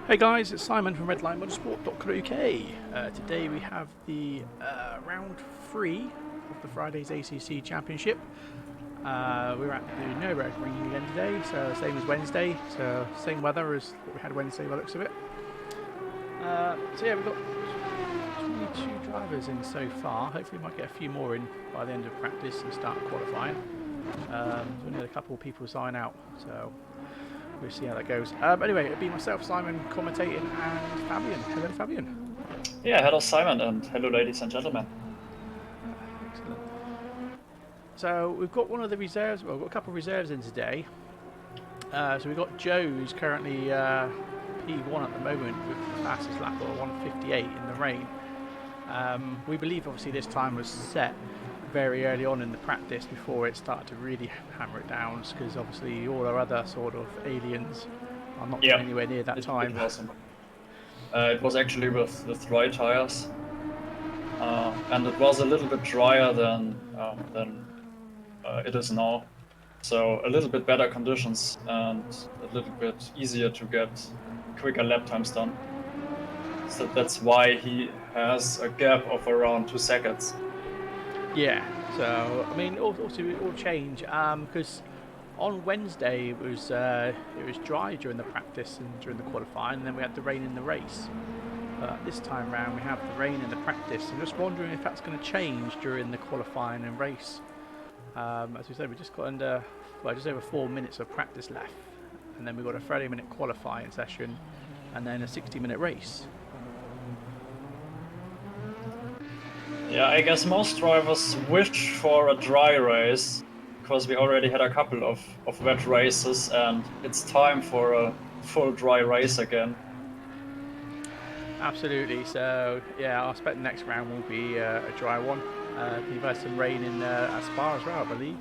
Hey guys, it's Simon from redlinemotorsport.co.uk. Today we have the round 3 of the Friday's ACC Championship. We're at the Nürburgring again today, so same as Wednesday, so same weather as what we had Wednesday by the looks of it. So yeah, we've got 22 drivers in so far. Hopefully we might get a few more in by the end of practice and start qualifying. We only had a couple of people sign out, so we'll see how that goes. Anyway, it'll be myself, Simon, commentating, and Fabian. Hello, Fabian. Yeah, hello Simon, and hello ladies and gentlemen. Excellent. So we've got one of the reserves, well, we've got a couple of reserves in today. So we've got Joe, who's currently P1 at the moment with the fastest lap of 1:58 in the rain. We believe obviously this time was set very early on in the practice before it started to really hammer it down, because obviously all our other sort of aliens are not going anywhere near that time. It was actually with dry tires, and it was a little bit drier than it is now, so a little bit better conditions and a little bit easier to get quicker lap times done. So that's why he has a gap of around 2 seconds. Yeah, so I mean, also it will change because on Wednesday it was dry during the practice and during the qualifying, and then we had the rain in the race. But this time round we have the rain in the practice. I'm just wondering if that's going to change during the qualifying and race. As we said, we just got just over 4 minutes of practice left, and then we've got a 30-minute qualifying session, and then a 60-minute race. Yeah, I guess most drivers wish for a dry race, because we already had a couple of wet races, and it's time for a full dry race again. Absolutely. So yeah, I expect the next round will be a dry one. You've had some rain in at Spa as well, I believe.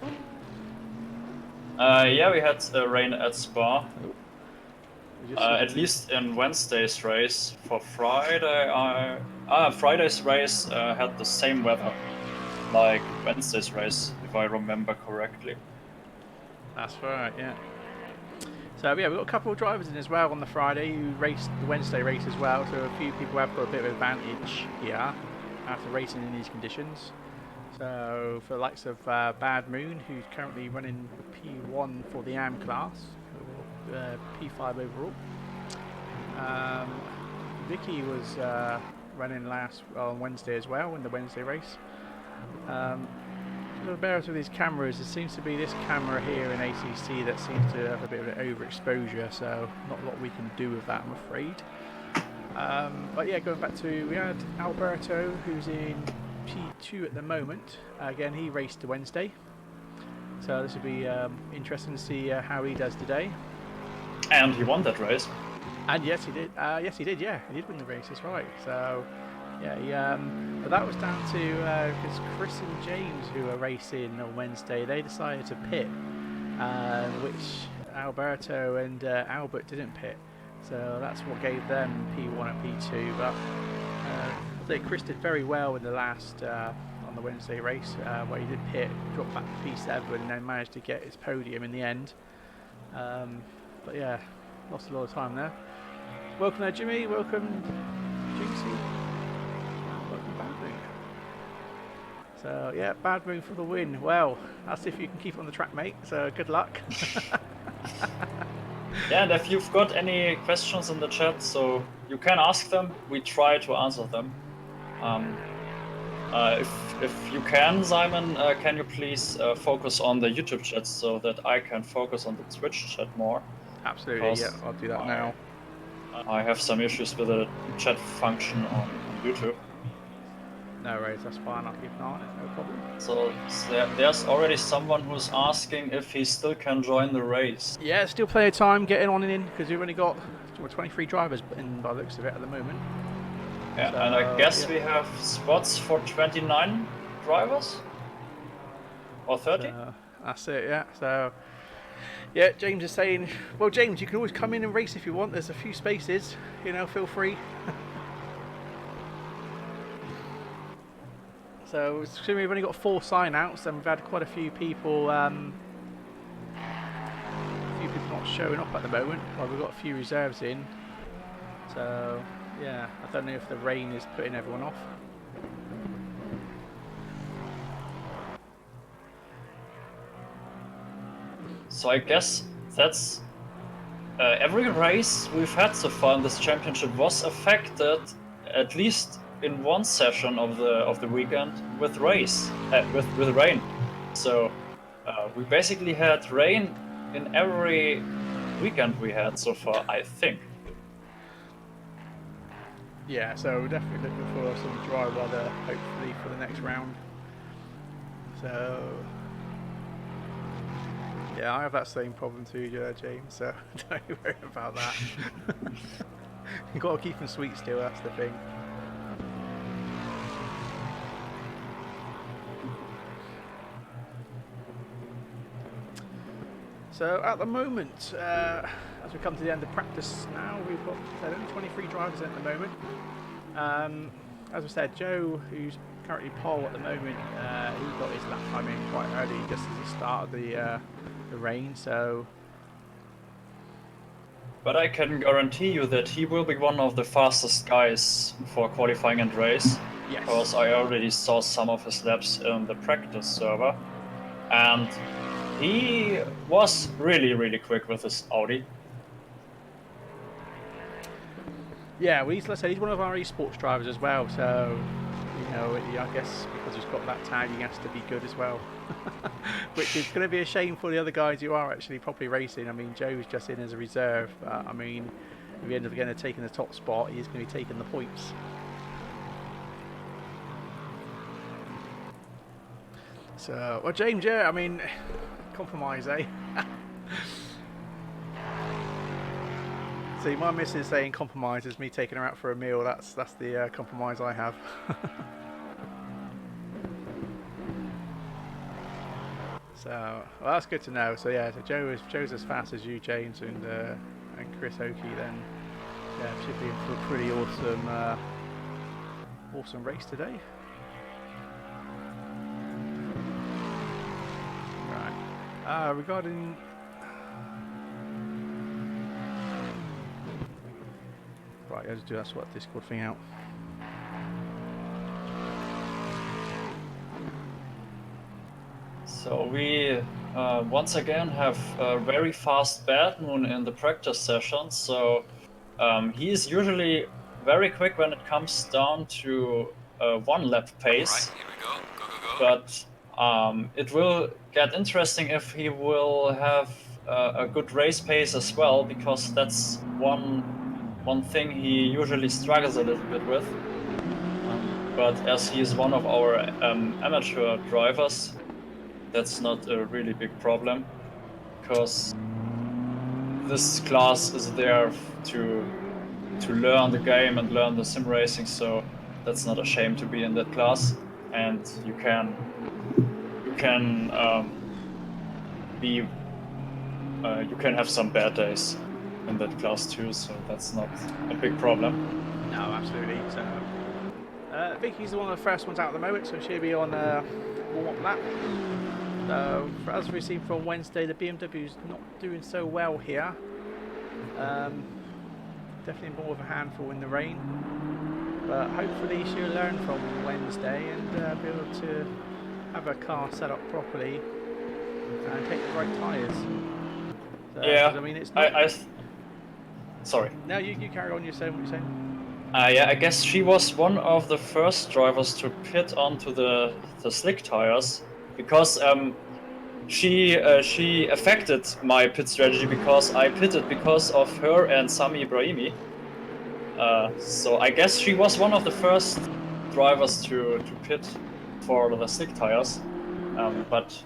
Yeah, we had rain at Spa. At least in Wednesday's race. For Friday, Friday's race had the same weather like Wednesday's race, if I remember correctly. That's right, yeah. So yeah, we've got a couple of drivers in as well on the Friday who raced the Wednesday race as well, so a few people have got a bit of advantage here after racing in these conditions. So for the likes of Bad Moon, who's currently running P1 for the AM class, P5 overall. Vicky was running last on Wednesday as well in the Wednesday race. The bearers with these cameras, it seems to be this camera here in ACC that seems to have a bit of an overexposure, so not a lot we can do with that, I'm afraid. But yeah, going back to, we had Alberto, who's in P2 at the moment. Again, he raced the Wednesday, so this will be interesting to see how he does today. And he won that race. And yes, he did. Yes, he did. Yeah, he did win the race. That's right. So, yeah, but that was down to because Chris and James, who were racing on Wednesday, they decided to pit, which Alberto and Albert didn't pit. So that's what gave them P1 and P2. But I think Chris did very well in the last on the Wednesday race, where he did pit, dropped back to P7, and then managed to get his podium in the end. But yeah, lost a lot of time there. Welcome there, Jimmy. Welcome, Jinxie. Welcome, Bad Moon. So yeah, Bad Moon for the win. Well, that's if you can keep on the track, mate. So good luck. Yeah, and if you've got any questions in the chat, so you can ask them. We try to answer them. If you can, Simon, can you please focus on the YouTube chat so that I can focus on the Twitch chat more? Absolutely, yeah, I'll do that now. I have some issues with the chat function on YouTube. No worries, that's fine, I'll keep an eye on it, no problem. So there's already someone who's asking if he still can join the race. Yeah, still plenty of time getting on and in, because we've only got 23 drivers in by the looks of it at the moment. Yeah, so, and I guess we have spots for 29 drivers? Or 30? So, that's it, yeah. So, yeah, James is saying, well, James, you can always come in and race if you want. There's a few spaces, you know, feel free. So, assuming we've only got 4 sign-outs, and we've had quite a few people not showing up at the moment. Well, we've got a few reserves in. So yeah, I don't know if the rain is putting everyone off. So I guess that's every race we've had so far in this championship was affected at least in one session of the weekend with with rain. So we basically had rain in every weekend we had so far, I think. Yeah, so we're definitely looking for some dry weather, hopefully, for the next round. So yeah, I have that same problem too, James. So don't worry about that. You've got to keep them sweet still. That's the thing. So at the moment, as we come to the end of practice now, we've got only 23 drivers at the moment. As I said, Joe, who's currently pole at the moment, he got his lap time in quite early, just at the start of the rain. So, but I can guarantee you that he will be one of the fastest guys for qualifying and race. yes. Because I already saw some of his laps in the practice server, and he was really quick with his Audi. Yeah, well, let's say he's one of our esports drivers as well. So, you know, I guess because he's got that tag, he has to be good as well. Which is going to be a shame for the other guys who are actually properly racing. I mean, Joe's just in as a reserve, but I mean, if he ends up going to taking the top spot, he's going to be taking the points. So, well, James, yeah, I mean, compromise, eh? See, my missus saying compromise is me taking her out for a meal. That's the compromise I have. So, well, that's good to know. So yeah, so Joe's as fast as you, James, and Chris Oakey. Then yeah, should be in for a pretty awesome race today. Right. Regarding. Right, let's do that sort of Discord thing out. So we once again have a very fast Bad Moon in the practice session. So he is usually very quick when it comes down to one lap pace. Right, here we go. Go. But it will get interesting if he will have a good race pace as well, because that's one thing he usually struggles a little bit with. But as he is one of our amateur drivers, that's not a really big problem, because this class is there to learn the game and learn the sim racing, so that's not a shame to be in that class, and you can have some bad days in that class too, so that's not a big problem. No, absolutely. So Vicky's one of the first ones out at the moment, so she'll be on warm-up lap. So as we've seen from Wednesday, the BMW's not doing so well here. Definitely more of a handful in the rain, but hopefully she'll learn from Wednesday and be able to have her car set up properly and take the right tyres. So, yeah, I mean, it's not... Sorry. No, you carry on. You're saying what you're saying. Yeah, I guess she was one of the first drivers to pit onto the slick tires, because she affected my pit strategy, because I pitted because of her and Sami Ibrahimi. So I guess she was one of the first drivers to pit for the slick tires, but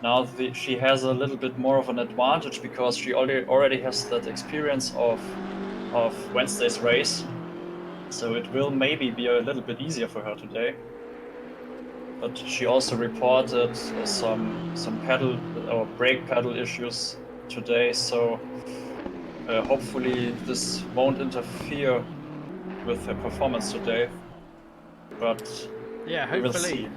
now she has a little bit more of an advantage, because she already has that experience of Wednesday's race, so it will maybe be a little bit easier for her today. But she also reported some pedal or brake pedal issues today, so hopefully this won't interfere with her performance today. But yeah, hopefully. We'll see.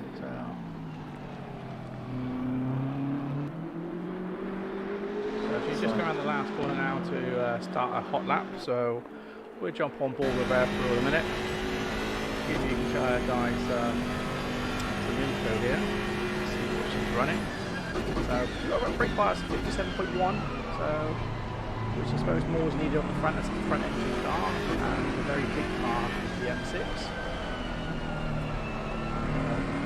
So she's just going around the last corner now to start a hot lap. So we'll jump on board with her for a minute. Give you guys some info here. See what she's running. So we've got a brake bias of 57.1. So which I suppose more is needed on the front. That's the front engine car and a very big car, the M6.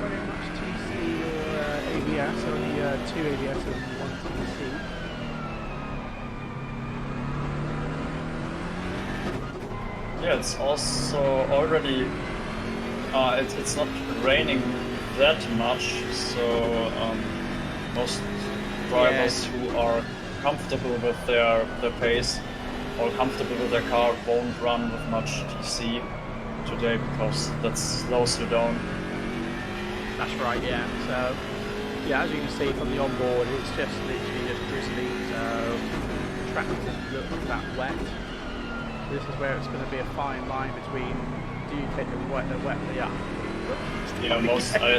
Running much TC or ABS, only 2 ABS and 1 TC. Yeah, it's also already it's not raining that much, so most drivers who are comfortable with their pace or comfortable with their car won't run with much TC today because that slows you down. That's right, yeah. So yeah, as you can see from the onboard, it's just literally just drizzly, so the track doesn't look that wet. This is where it's going to be a fine line between do you take the wetly up. Yeah,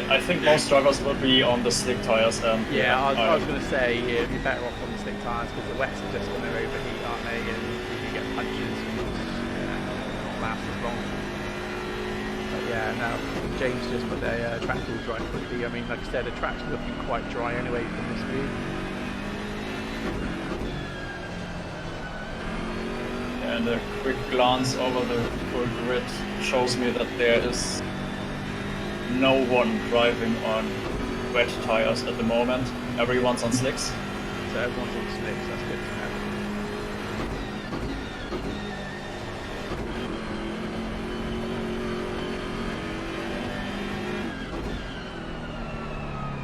I think most drivers will be on the slick tires. And yeah, I was going to say you're better off on the slick tires because the wets are just going to overheat, aren't they? And you get punches and not last as long. But yeah, now James just put their track all dry quickly. I mean, like I said, the track's looking quite dry anyway from this view. And a quick glance over the full grid shows me that there is no one driving on wet tires at the moment. Everyone's on slicks. So everyone's on slicks, that's good to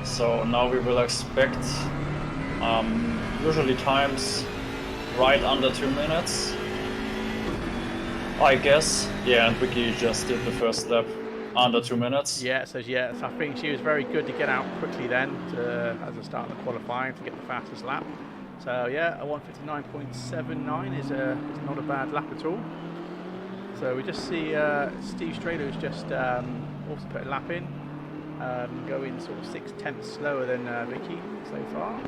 know. So now we will expect usually times right under 2 minutes. I guess. Yeah, and Vicky just did the first lap under 2 minutes. Yeah, so yes, I think she was very good to get out quickly then as a start of the qualifying to get the fastest lap. So yeah, a 159.79 is not a bad lap at all. So we just see Steve Stralo's just also put a lap in, going sort of 6/10 slower than Vicky so far.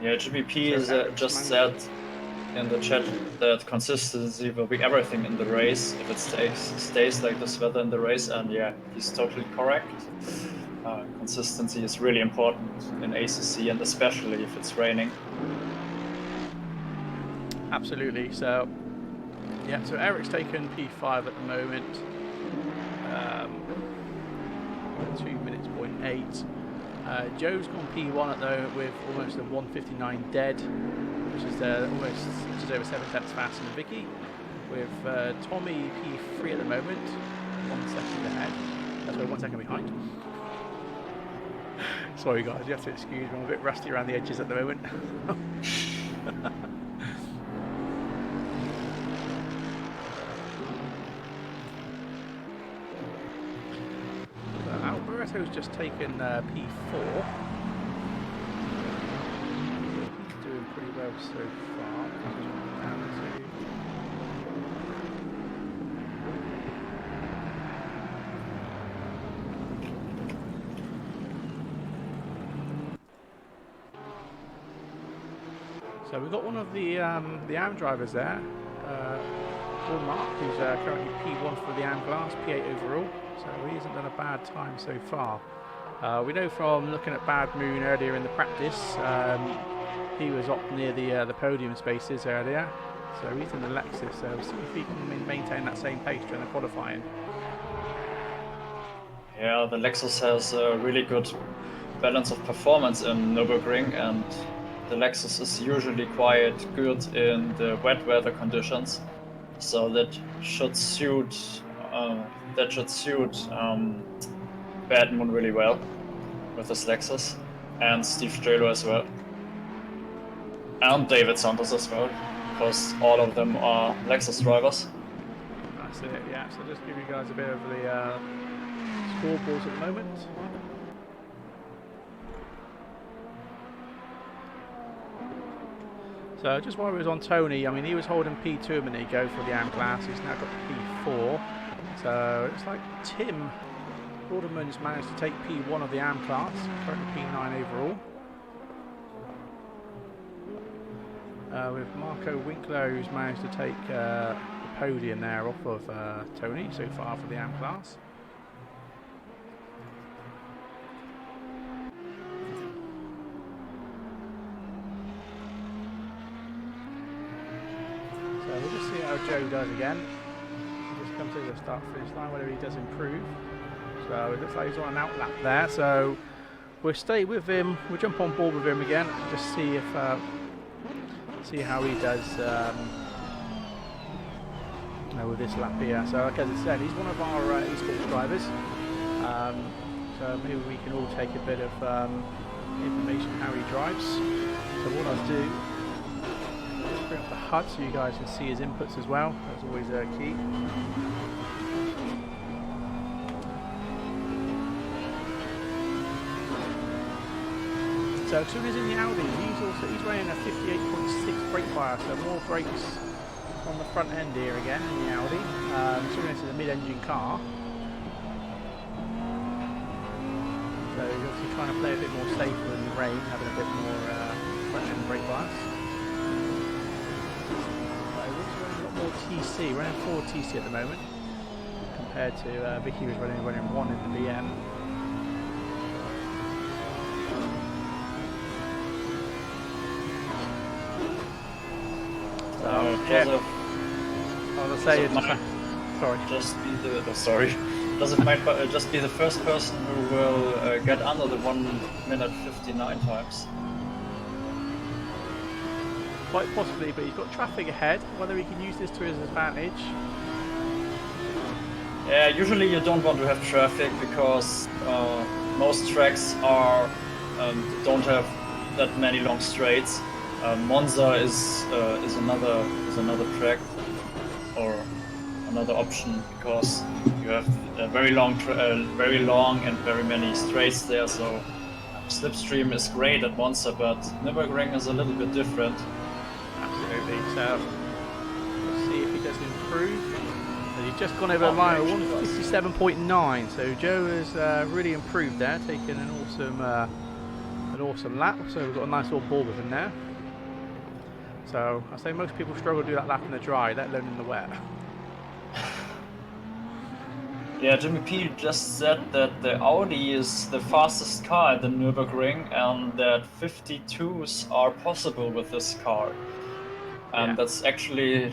Yeah, GBP is just said in the chat that consistency will be everything in the race if it stays like this weather in the race, and yeah, he's totally correct. Consistency is really important in ACC, and especially if it's raining. Absolutely. So yeah, so Eric's taken P5 at the moment. 2 minutes, 0.8. Joe's gone P1 at the moment with almost a 159 dead, which is just over 7/10 faster than Vicky. With Tommy P3 at the moment, 1 second ahead. Sorry, 1 second behind. Sorry guys, you have to excuse me. I'm a bit rusty around the edges at the moment. Alberto's just taken P4. He's doing pretty well so far. So we've got one of the AM drivers there, Paul Mark, who's currently P1 for the AM class, P8 overall. So he hasn't done a bad time so far. We know from looking at Bad Moon earlier in the practice, he was up near the podium spaces earlier. So he's in the Lexus. So we'll see if he can maintain that same pace during the qualifying. Yeah, the Lexus has a really good balance of performance in Nürburgring, and the Lexus is usually quite good in the wet weather conditions. So that should suit Bad Moon really well with this Lexus, and Steve Stralo as well, and David Santos as well, because all of them are Lexus drivers. That's it, yeah. So just give you guys a bit of the scoreboards at the moment. So just while we was on Tony, I mean, he was holding P2 a minute ago for the AM class. He's now got P4. So it looks like Tim Alderman's managed to take P1 of the AM class, currently P9 overall. With Marco Winkler, who's managed to take the podium there off of Tony so far for the AM class. So we'll just see how Joe does again. He'll just come to the start finish line, whether he does improve. So it looks like he's on an outlap there. So we'll stay with him. We'll jump on board with him again and just see if see how he does with this lap here. So like as I said, he's one of our esports drivers. So maybe we can all take a bit of information how he drives. So what I'll do, just bring up the HUD so you guys can see his inputs as well. That's always key. So as soon as in the Audi, he's running a 58.6 brake bias, so more brakes on the front end here again in the Audi. So this is a mid-engine car. So he's obviously trying to play a bit more safer in the rain, having a bit more front end brake bias. But he's running a lot more TC, running 4 TC at the moment, compared to Vicky was running 1 in the BM. Joseph, I was say sorry. Does it might just be the first person who will get under the 1 minute 59 times? Quite possibly, but he's got traffic ahead. Whether he can use this to his advantage. Yeah, usually you don't want to have traffic because most tracks are don't have that many long straights. Monza is another track or another option because you have a very long and very many straights there. So slipstream is great at Monza, but Nürburgring is a little bit different. Absolutely. So let's see if he does improve. So he's just gone over a mile, 157.9. So Joe has really improved there, taking an awesome lap. So we've got a nice little ball with him there. So I say most people struggle to do that lap in the dry, let alone in the wet. Yeah, Jimmy P just said that the Audi is the fastest car at the Nürburgring and that 52s are possible with this car. And that's actually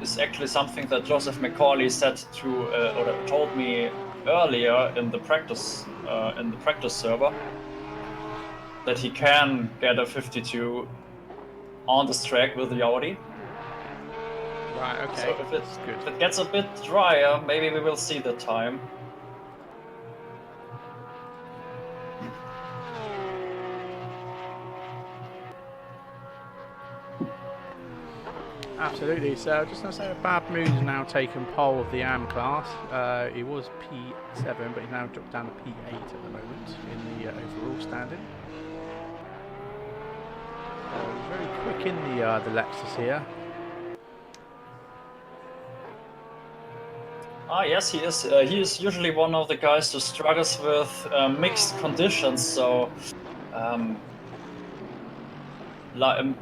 is actually something that Joseph McCauley said to or told me earlier in the practice server. That he can get a 52 on this track with the Audi. Right, okay. So if it gets a bit drier, maybe we will see the time. Absolutely. So just to say, Bad Moon's now taken pole of the AM class. He was P7, but he's now dropped down to P8 at the moment in the overall standing. Very quick in the Lexus here. Yes, he is. He is usually one of the guys who struggles with mixed conditions. So,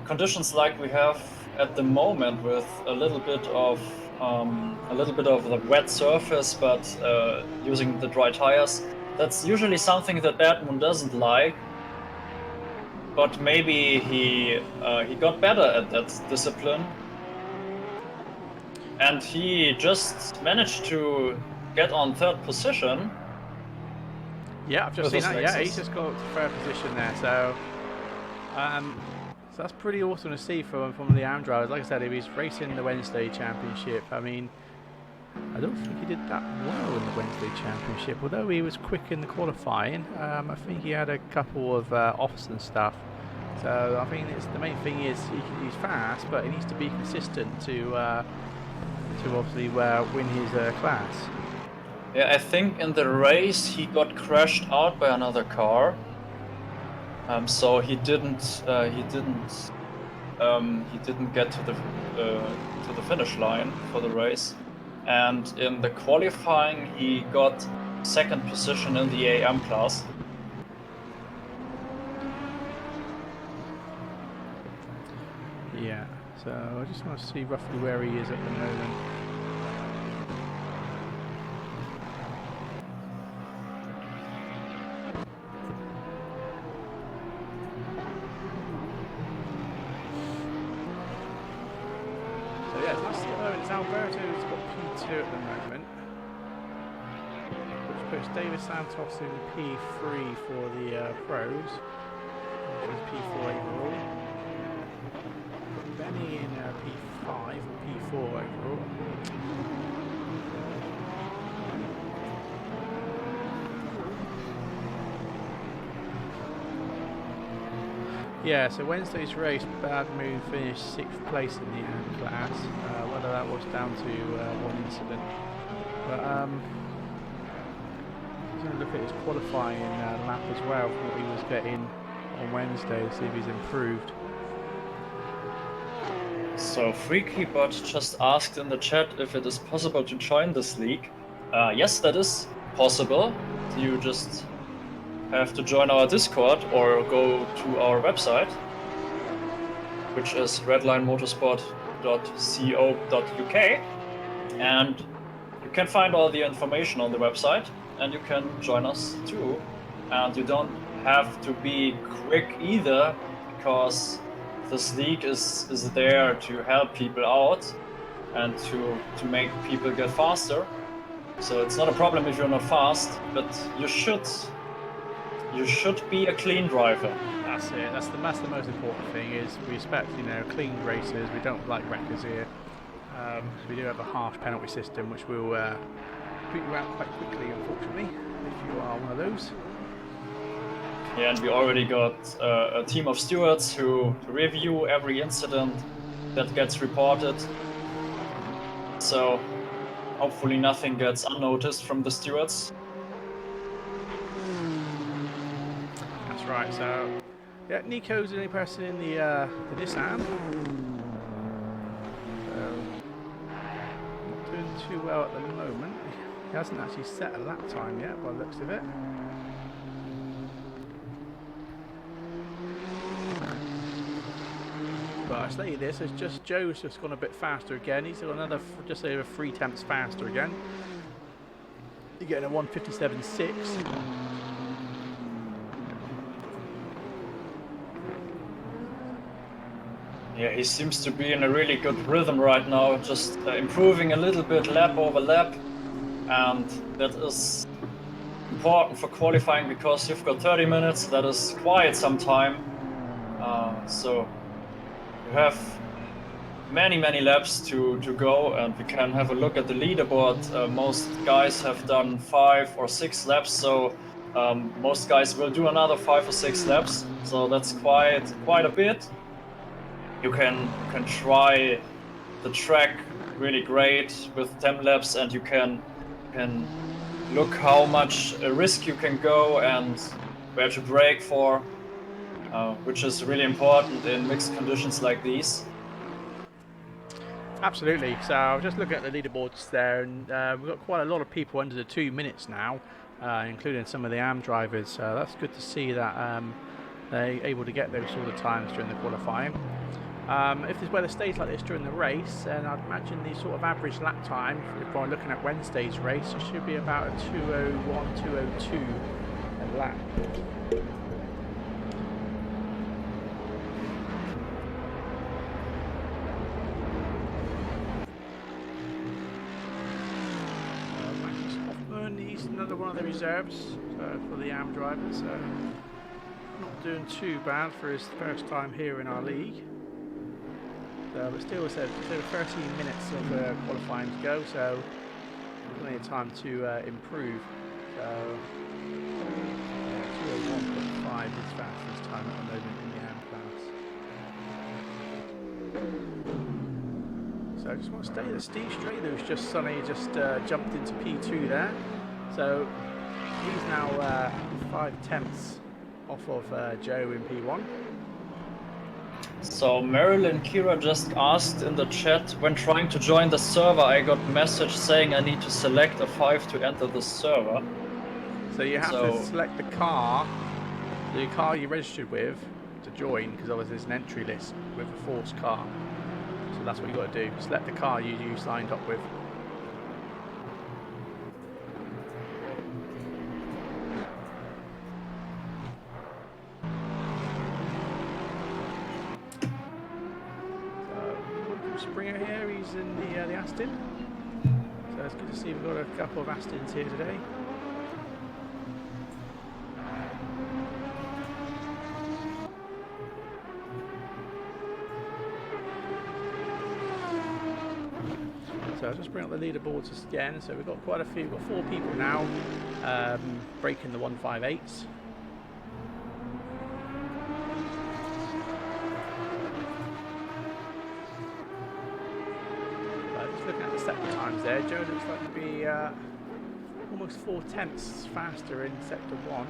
conditions like we have at the moment, with a little bit of the wet surface, but using the dry tires. That's usually something that Bad Moon doesn't like. But maybe he got better at that discipline, and he just managed to get on 3rd position. Yeah, I've just seen that. Yeah, he's just got to 3rd position there. So, so that's pretty awesome to see from the AM drivers. Like I said, he was racing the Wednesday Championship. I mean, I don't think he did that well in the Wednesday Championship, although he was quick in the qualifying. I think he had a couple of offs and stuff. So I think the main thing is he's fast, but he needs to be consistent to obviously win his class. Yeah, I think in the race he got crashed out by another car. So he didn't he didn't get to the finish line for the race, and in the qualifying he got second position in the AM class. Yeah, so I just want to see roughly where he is at the moment. So yeah, that's the moment. It's Alberto who's got P2 at the moment, which puts David Santos in P3 for the pros, which is P4 overall. Benny in P5 or P4 overall. Yeah, so Wednesday's race, Bad Moon finished 6th place in the AM class. Whether that was down to one incident. But I'm going to look at his qualifying lap as well, from what he was getting on Wednesday, to see if he's improved. So FreakyBot just asked in the chat if it is possible to join this league. Yes, that is possible. You just have to join our Discord or go to our website, which is redlinemotorsport.co.uk, and you can find all the information on the website, and you can join us too. And you don't have to be quick either, because this league is there to help people out and to make people get faster. So it's not a problem if you're not fast, but you should be a clean driver. That's it. That's the most important thing. Is we expect clean races. We don't like wreckers here. So we do have a harsh penalty system, which will put you out quite quickly, unfortunately, if you are one of those. Yeah, and we already got a team of stewards who review every incident that gets reported. So hopefully nothing gets unnoticed from the stewards. That's right. So yeah, Nico's the only person in the Nissan. So not doing too well at the moment. He hasn't actually set a lap time yet, by the looks of it. But I say this, it's just Joe's just gone a bit faster again. He's got another just over 3 tenths faster again. You're getting a 1:57.6. Yeah, he seems to be in a really good rhythm right now, just improving a little bit lap over lap, and that is important for qualifying because you've got 30 minutes. That is quite some time. So you have many laps to go, and we can have a look at the leaderboard. Most guys have done 5 or 6 laps, so most guys will do another 5 or 6 laps. So that's quite a bit. You can try the track really great with 10 laps, and you can look how much risk you can go and where to brake for, which is really important in mixed conditions like these. Absolutely. So I was just looking at the leaderboards there, and we've got quite a lot of people under the 2 minutes now, including some of the AM drivers. So that's good to see that they're able to get those sort of times during the qualifying. If this weather stays like this during the race, then I'd imagine the sort of average lap time, if we're looking at Wednesday's race, it should be about a 2:01, 2:02 a lap. He's another one of the reserves for the AM drivers, so not doing too bad for his first time here in our league. But still, it's over 13 minutes of qualifying to go, so plenty of time to improve. So 2:01.5 is fastest time at the moment in the AM class. So I just want to stay at Steve Strader, who's just suddenly jumped into P2 there. So he's now 5 tenths off of Joe in P1. So Marilyn Kira just asked in the chat, when trying to join the server, I got message saying I need to select a 5 to enter the server. So you have to select the car you registered with to join, because obviously there's an entry list with a forced car. So that's what you got to do. Select the car you signed up with. Springer here, he's in the Aston. So it's good to see we've got a couple of Astons here today. So I'll just bring up the leaderboards again. So we've got quite a few, we've got 4 people now breaking the 158s. Looking at the sector times there, Joe looks like to be almost 4/10ths faster in sector 1.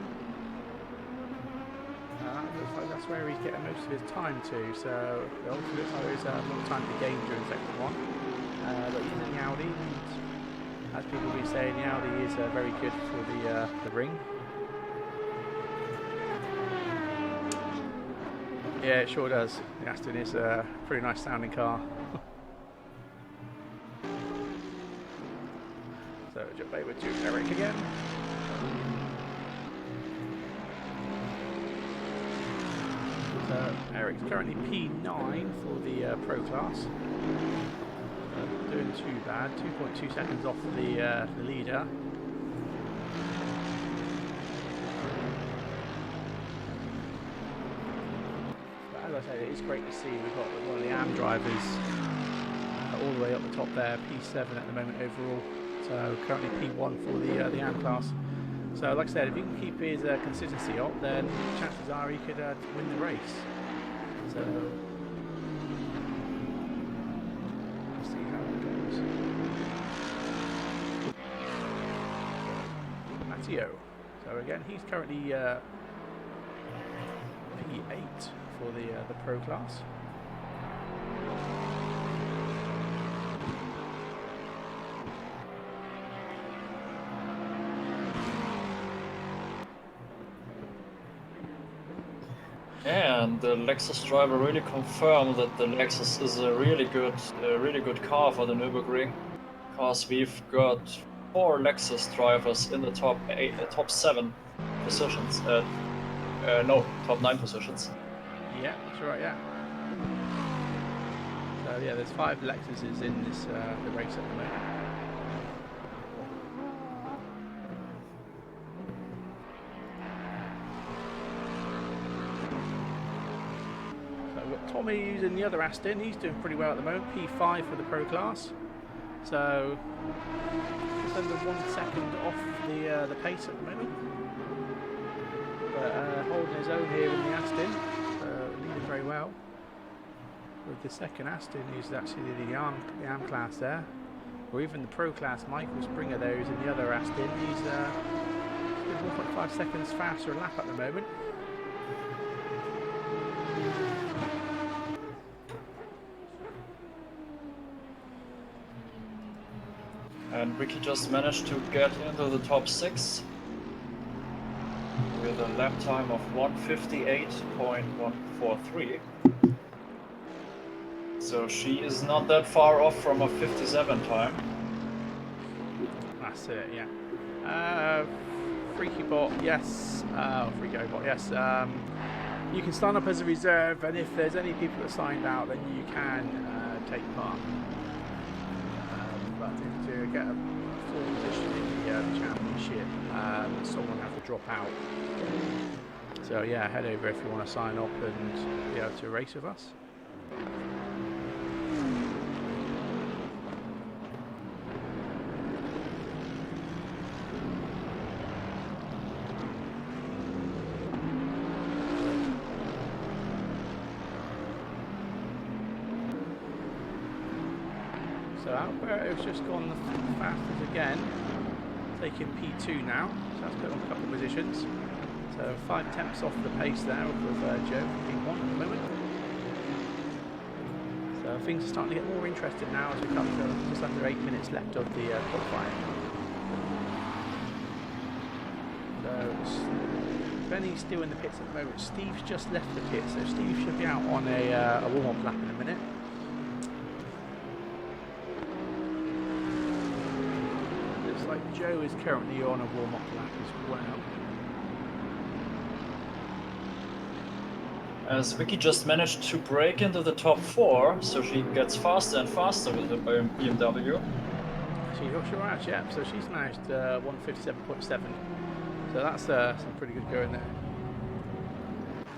Looks like that's where he's getting most of his time to, so it also looks like there's more time to gain during sector 1. But he's in the Audi, and as people have been saying, the Audi is very good for the ring. Yeah, it sure does. The Aston is a pretty nice sounding car. So jump over to Eric again. So Eric's currently P9 for the Pro class. Not doing too bad. 2.2 seconds off the leader. But as I said, it is great to see we've got one of the AM drivers all the way up the top there, P7 at the moment overall. So currently P1 for the AM class. So like I said, if he can keep his consistency up, then chances are he could win the race. So let's see how it goes. Matteo. So again, he's currently P8 for the Pro class. And the Lexus driver really confirmed that the Lexus is a really good car for the Nürburgring, because we've got 4 Lexus drivers in the top 7 positions. No, top 9 positions. Yeah, that's right. Yeah. So yeah, there's 5 Lexuses in this the race at the moment. Tommy using the other Aston, he's doing pretty well at the moment, P5 for the Pro class. So just under 1 second off the pace at the moment. But holding his own here in the Aston, leading very well. With the second Aston, who's actually the AM class there. Or even the Pro class, Michael Springer there, who's in the other Aston. He's 1.5 seconds faster a lap at the moment. And Ricky just managed to get into the top 6 with a lap time of 1:58.143. So she is not that far off from a 57 time. That's it, yeah. Freaky bot, yes. Freaky bot, yes. You can sign up as a reserve, and if there's any people that signed out, then you can take part. But to get a full position in the championship, someone has to drop out. So yeah, head over if you want to sign up and be able to race with us. So Alberto's just gone the fastest again, taking P2 now, so that's put on a couple of positions. So 5 tenths off the pace there with Joe, P1 at the moment. So things are starting to get more interesting now as we come to just under 8 minutes left of the qualifying. So Benny's still in the pits at the moment. Steve's just left the pits, so Steve should be out on a warm-up lap in a minute. Looks like Joe is currently on a warm-up lap as well. As Vicky just managed to break into the top 4, so she gets faster and faster with the BMW. She's sure out, yeah. So she's managed 157.7. So that's some pretty good going there.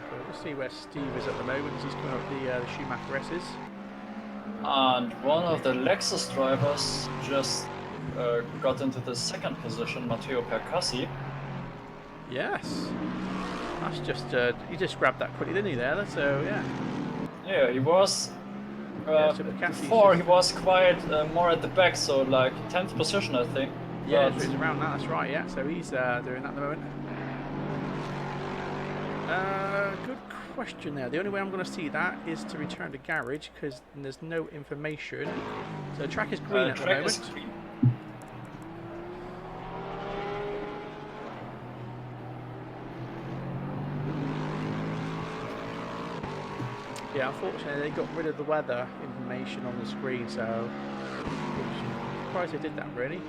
So we'll see where Steve is at the moment as he's coming up the Schumacher S's. And one of the Lexus drivers just got into the 2nd position, Matteo Percassi. Yes. That's just, he just grabbed that quickly, didn't he, there? So, yeah. Yeah, he was. So before he was quite more at the back, so like 10th position, I think. Yeah, so he's around that, that's right, yeah. So he's doing that at the moment. Good question there. The only way I'm going to see that is to return to garage because there's no information. So the track is green at the moment. Yeah, unfortunately they got rid of the weather information on the screen, so I'm surprised they did that really.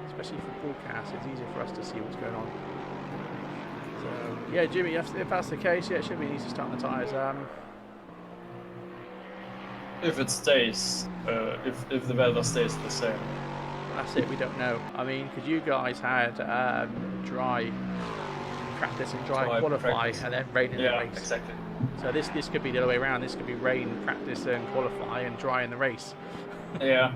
Especially for broadcast, it's easier for us to see what's going on. So yeah, Jimmy, if that's the case, yeah, it should be easy to start the tyres. If it stays, if the weather stays the same. That's it, we don't know. I mean, because you guys had dry practice and dry qualify practice. And then rain in the race. Exactly. So this could be the other way around. This could be rain, practice and qualify, and dry in the race. Yeah.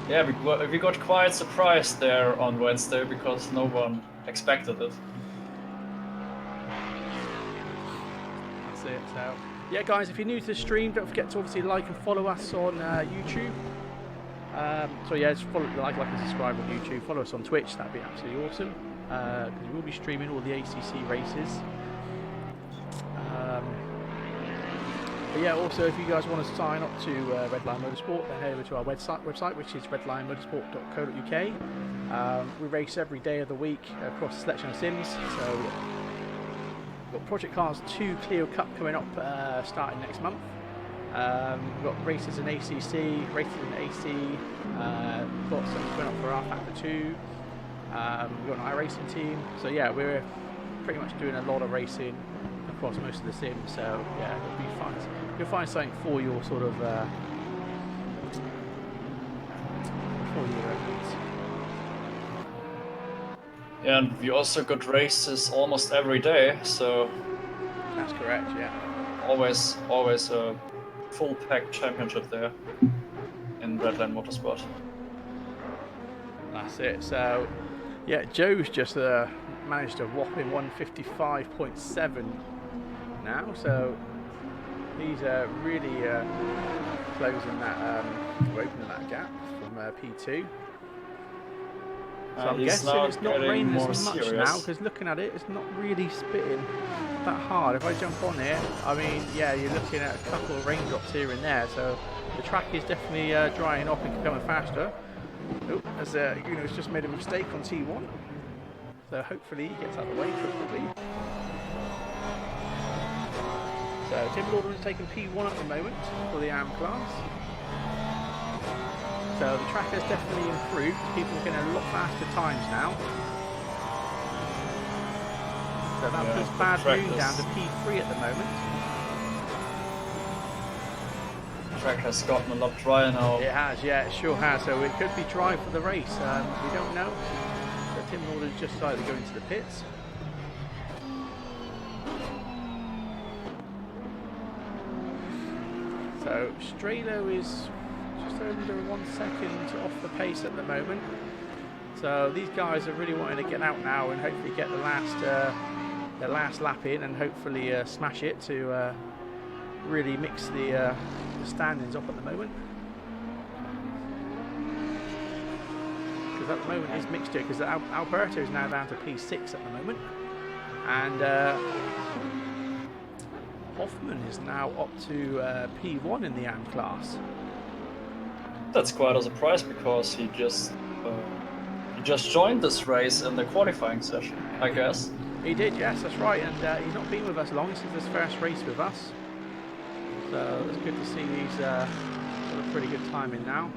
Yeah, we got quite surprised there on Wednesday because no one expected it. That's it. So yeah, guys, if you're new to the stream, don't forget to obviously like and follow us on YouTube. So yeah, just follow, like and subscribe on YouTube. Follow us on Twitch. That'd be absolutely awesome. Because we'll be streaming all the ACC races. But yeah, also if you guys want to sign up to Redline Motorsport, then head over to our website which is redlinemotorsport.co.uk. We race every day of the week across a selection of sims. So we've got Project Cars 2 Clio Cup coming up starting next month. We've got races in ACC, races in AC, we've got some coming up for R Factor 2. We've got an iRacing team. So yeah, we're pretty much doing a lot of racing across most of the sims. So yeah, it'll be fun. You'll find something for your sort of for your needs. Yeah, and we also got races almost every day. So that's correct. Yeah. Always a full pack championship there in Redline Motorsport. That's it. So yeah, Joe's just managed a whopping 155.7 now, so he's really closing that, opening that gap from P2. So I'm guessing it's not raining as much now, because looking at it, it's not really spitting that hard. If I jump on here, I mean, yeah, you're looking at a couple of raindrops here and there, so the track is definitely drying up and becoming faster. Oh, as Uno's just made a mistake on T1. So hopefully he gets out of the way quickly. So Tim Lauder is taking P1 at the moment for the AM class. So the track has definitely improved. People are getting a lot faster times now. So that puts Bad Moon down to P3 at the moment. The track has gotten a lot drier now. It has, yeah, it sure has. So it could be dry for the race. We don't know. So Tim Lauder's just decided to go into the pits. So Strelo is just under 1 second off the pace at the moment. So these guys are really wanting to get out now and hopefully get the last lap in and hopefully smash it to really mix the standings up at the moment. Because at the moment it's mixture, because Alberto is now down to P6 at the moment, and Hoffman is now up to P1 in the AM class. That's quite a surprise because he just joined this race in the qualifying session, I guess. He did, yes, that's right, and he's not been with us long. This is his first race with us, so it's good to see he's got a pretty good timing now.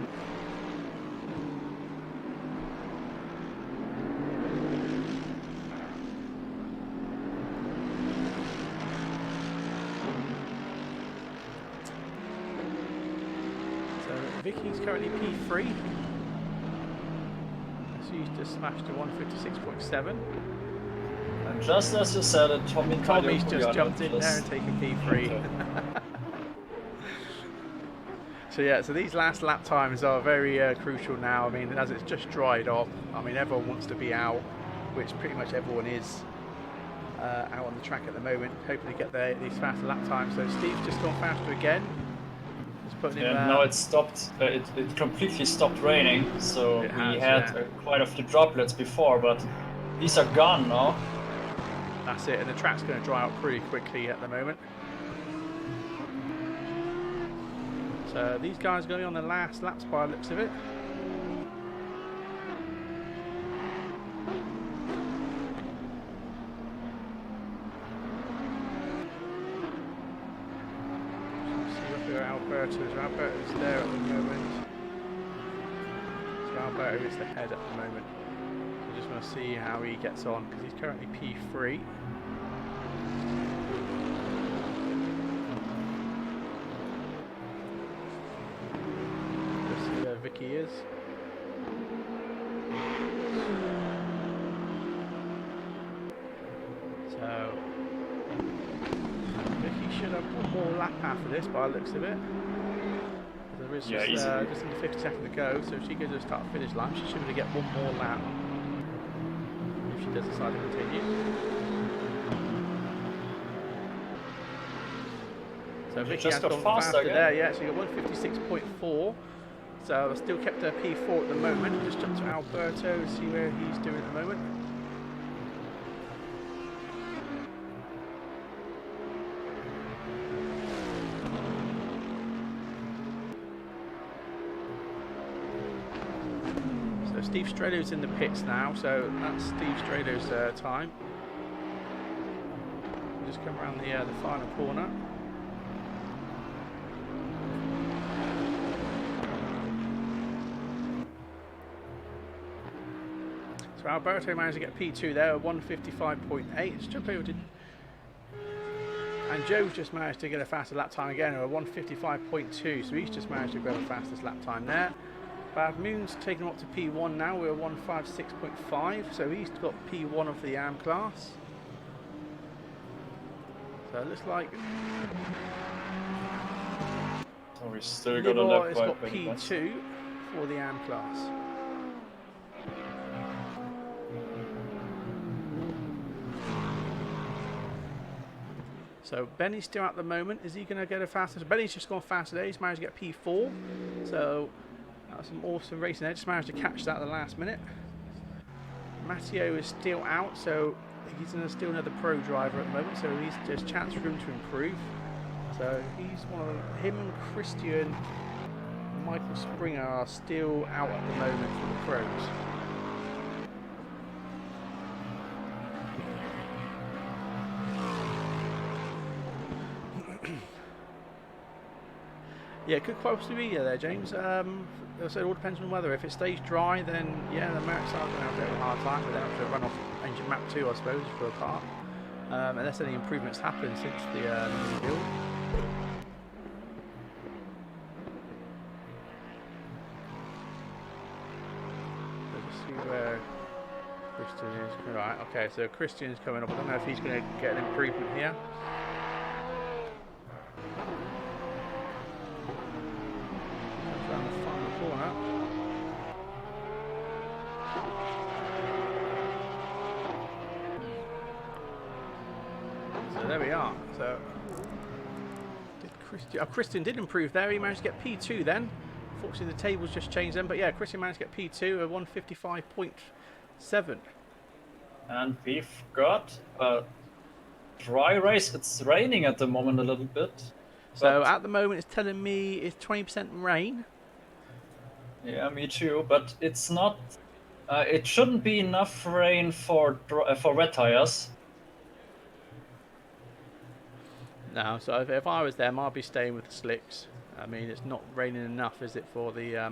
Vicky's currently P3. So he's just smashed to 156.7. And just as you said it, Tommy's just jumped in there and taken P3. So yeah, so these last lap times are very crucial now. I mean, as it's just dried off, I mean, everyone wants to be out, which pretty much everyone is out on the track at the moment. Hopefully get these faster lap times. So Steve's just gone faster again. Yeah, now it stopped. It completely stopped raining, so we had quite a few droplets before, but these are gone now. That's it, and the track's going to dry out pretty quickly at the moment. So these guys are going on the last laps by the looks of it. Alberto's there at the moment. So Alberto is the head at the moment. So I just want to see how he gets on because he's currently P3. Let's see where Vicky is. So Vicky should have one more lap after this by the looks of it. There is just under 50 seconds to go, so if she goes to the start finish line, she should be able to get one more lap if she does decide to continue. So Vicky has gone faster there, yeah, so you got 156.4. So I've still kept her P4 at the moment. Just jump to Alberto and see where he's doing at the moment. Steve Strado's in the pits now, so that's Steve Strado's time. We'll just come around the final corner. So Alberto managed to get P2 there at 155.8. Let's jump over to... And Joe's just managed to get a faster lap time again at 155.2, so he's just managed to grab the fastest lap time there. Bad Moon's taken him up to P1 now, we're 156.5, so he's got P1 of the AM class. So it looks like... So we still got a lap has got P2 for the AM class. So Benny's still at the moment, is he going to get a faster? So Benny's just gone faster there, he's managed to get P4, so... That's some awesome racing there, just managed to catch that at the last minute. Matteo is still out, so he's still another pro driver at the moment, so there's chance for him to improve. So he's him and Christian, Michael Springer are still out at the moment for the pros. Yeah, it could quite possibly be there, James. So it all depends on the weather. If it stays dry, then yeah, the Mercs are going to have a bit of a hard time, but they'll have to run off engine map 2, I suppose, for a part. Unless any improvements happen since the rebuild. Let's see where Christian is. Right, okay, so Christian's coming up. I don't know if he's going to get an improvement here. So there we are. So Christian did improve there. He managed to get P2 then. Unfortunately, the tables just changed then. But yeah, Christian managed to get P2 at 155.7. And we've got dry race. It's raining at the moment a little bit. So But at the moment, it's telling me it's 20% rain. yeah, me too. But it's not. It shouldn't be enough rain for wet tires. No, so if I was them, I'd be staying with the slicks. I mean, it's not raining enough, is it, for the Yeah,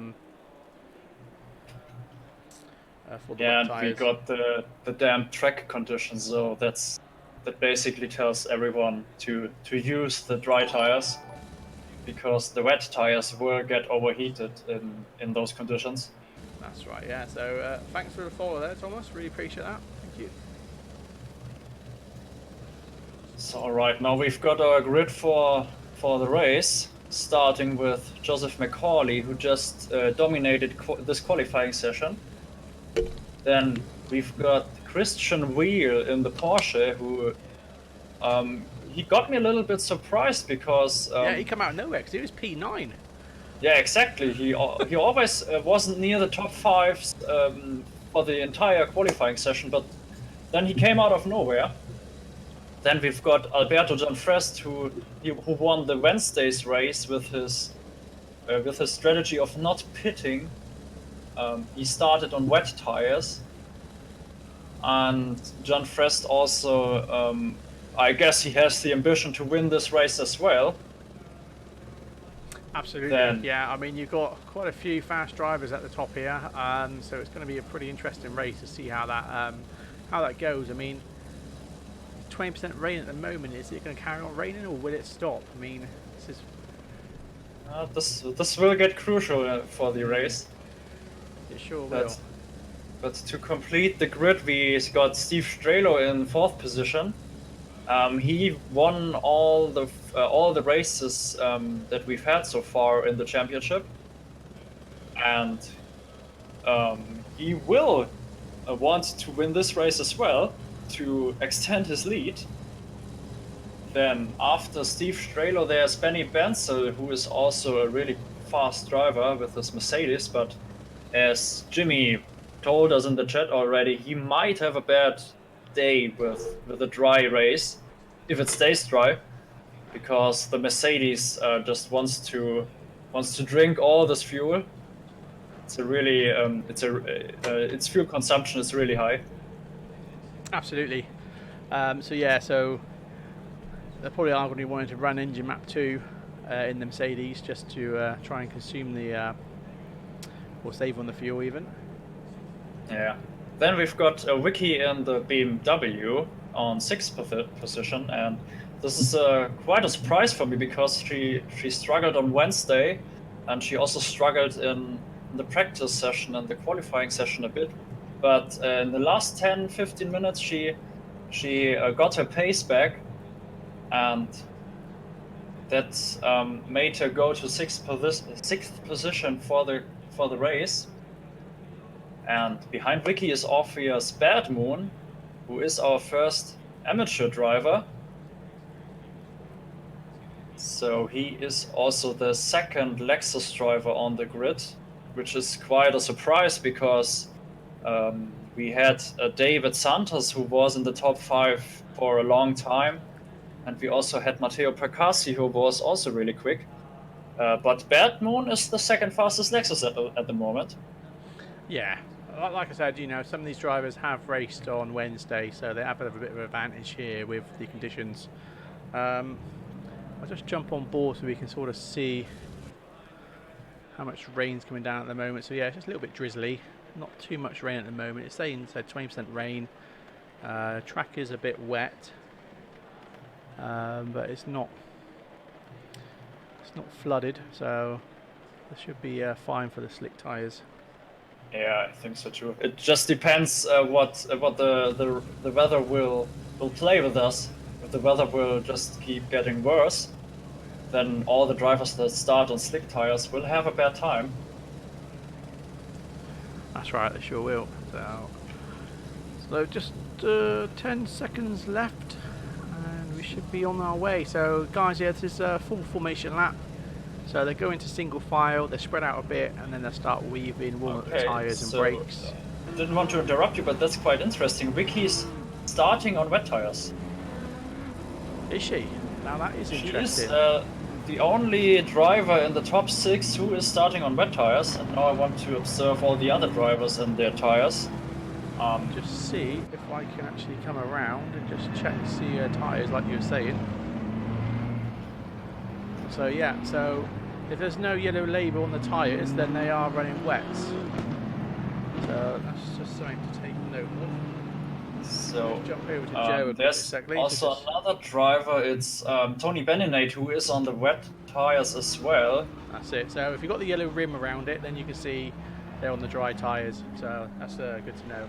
wet and we tyres? got the damn track conditions, so that basically tells everyone to use the dry tires because the wet tires will get overheated in those conditions. That's right, yeah. So thanks for the follow there, Thomas. Really appreciate that. Thank you. So right now we've got our grid for the race, starting with Joseph McCauley, who just dominated this qualifying session. Then we've got Christian Wheel in the Porsche, who he got me a little bit surprised because Yeah, he came out of nowhere because he was P9. yeah, exactly. He always wasn't near the top fives for the entire qualifying session, but then he came out of nowhere. Then we've got Alberto Gianfrest, who won the Wednesday's race with his strategy of not pitting. He started on wet tires, and Gianfrest also, I guess, he has the ambition to win this race as well. Absolutely, Then yeah. I mean, you've got quite a few fast drivers at the top here, so it's going to be a pretty interesting race to see how that goes. I mean, 20% rain at the moment. Is it going to carry on raining, or will it stop? I mean, this will get crucial for the race. it sure will. But to complete the grid, we got Steve Strelo in 4th position. He won all the races that we've had so far in the championship, and he will want to win this race as well to extend his lead. Then after Steve Strelo, there's Benny Benzel, who is also a really fast driver with his Mercedes, but as Jimmy told us in the chat already, he might have a bad day with a dry race, if it stays dry, because the Mercedes just wants to drink all this fuel. It's a really its fuel consumption is really high. Absolutely. So they probably are going to be wanting to run engine map 2 in the Mercedes just to try and consume the or save on the fuel even. Yeah. Then we've got Vicky in the BMW on 6th position, and this is quite a surprise for me because she struggled on Wednesday, and she also struggled in the practice session and the qualifying session a bit. But in the last 10-15 minutes, she got her pace back, and that made her go to 6th position for the race. And behind Vicky is Orpheus Badmoon, who is our first amateur driver. So he is also the second Lexus driver on the grid, which is quite a surprise because we had David Santos, who was in the top 5 for a long time. And we also had Matteo Percassi, who was also really quick. But Badmoon is the second fastest Lexus at the moment. Yeah. Like I said, some of these drivers have raced on Wednesday, so they have a bit of an advantage here with the conditions. I'll just jump on board so we can sort of see how much rain's coming down at the moment. So yeah, it's just a little bit drizzly, not too much rain at the moment. It's saying 20% rain. Track is a bit wet, but it's not flooded, so this should be fine for the slick tyres. Yeah, I think so too. It just depends what the weather will play with us. If the weather will just keep getting worse, then all the drivers that start on slick tires will have a bad time. That's right, they sure will. So just 10 seconds left, and we should be on our way. So guys, yeah, this is a full formation lap. So they go into single file, they spread out a bit, and then they start weaving, warm up the tyres and brakes. I didn't want to interrupt you, but that's quite interesting. Vicky's starting on wet tyres. Is she? Now that is She is interesting. the only driver in the top 6 who is starting on wet tires, and now I want to observe all the other drivers and their tires. Just see if I can actually come around and just check to see her tyres like you were saying. So yeah, so if there's no yellow label on the tyres, then they are running wets. So that's just something to take note of. So Just jump over to Joe there's also another driver, it's Tony Beninate, who is on the wet tires as well. That's it. So if you've got the yellow rim around it, then you can see they're on the dry tyres. So that's good to know.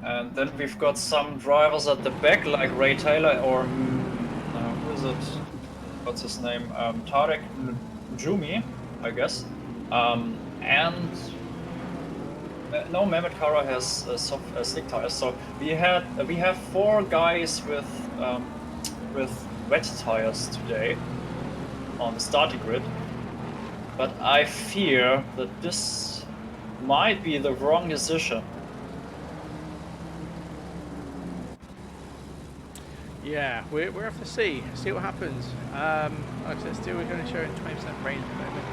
And then we've got some drivers at the back, like Ray Taylor or who is it? What's his name? Tarek Jumi, I guess. And no, Mehmet Kara has slick tires. So we have 4 guys with wet tires today on the starting grid. But I fear that this might be the wrong decision. Yeah, we're have to see what happens. Like I said, still we're only showing 20% rain at the moment.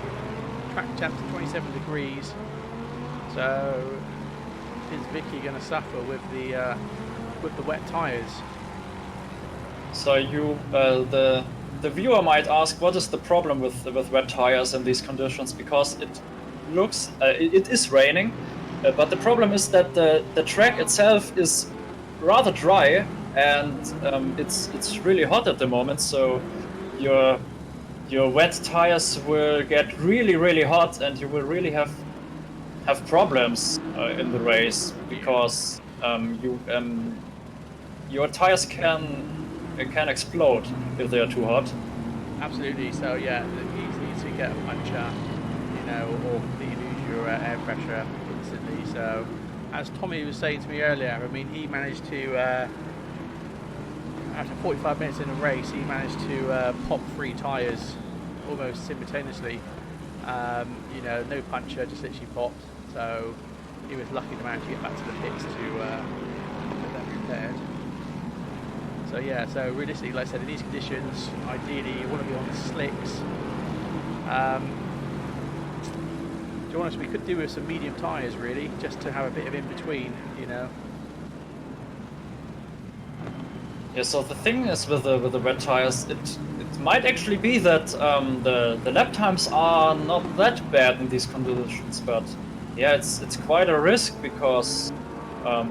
Track temps 27 degrees. So is Vicky going to suffer with the wet tyres? So you the viewer might ask, what is the problem with wet tires in these conditions? Because it looks it is raining, but the problem is that the track itself is rather dry. And it's really hot at the moment, so your wet tires will get really hot, and you will really have problems in the race, because your tires can explode if they are too hot. Absolutely. So yeah, easy to get a puncture, or completely lose your air pressure instantly. So as Tommy was saying to me earlier, I mean, he managed to. After 45 minutes in the race, he managed to pop 3 tyres almost simultaneously. No puncture, just literally popped. So he was lucky to manage to get back to the pits to get that repaired. So yeah, so realistically, like I said, in these conditions, ideally you want to be on the slicks. To be honest, we could do with some medium tyres really, just to have a bit of in between, Yeah, so the thing is with the wet tires, it might actually be that the lap times are not that bad in these conditions, but yeah, it's quite a risk, because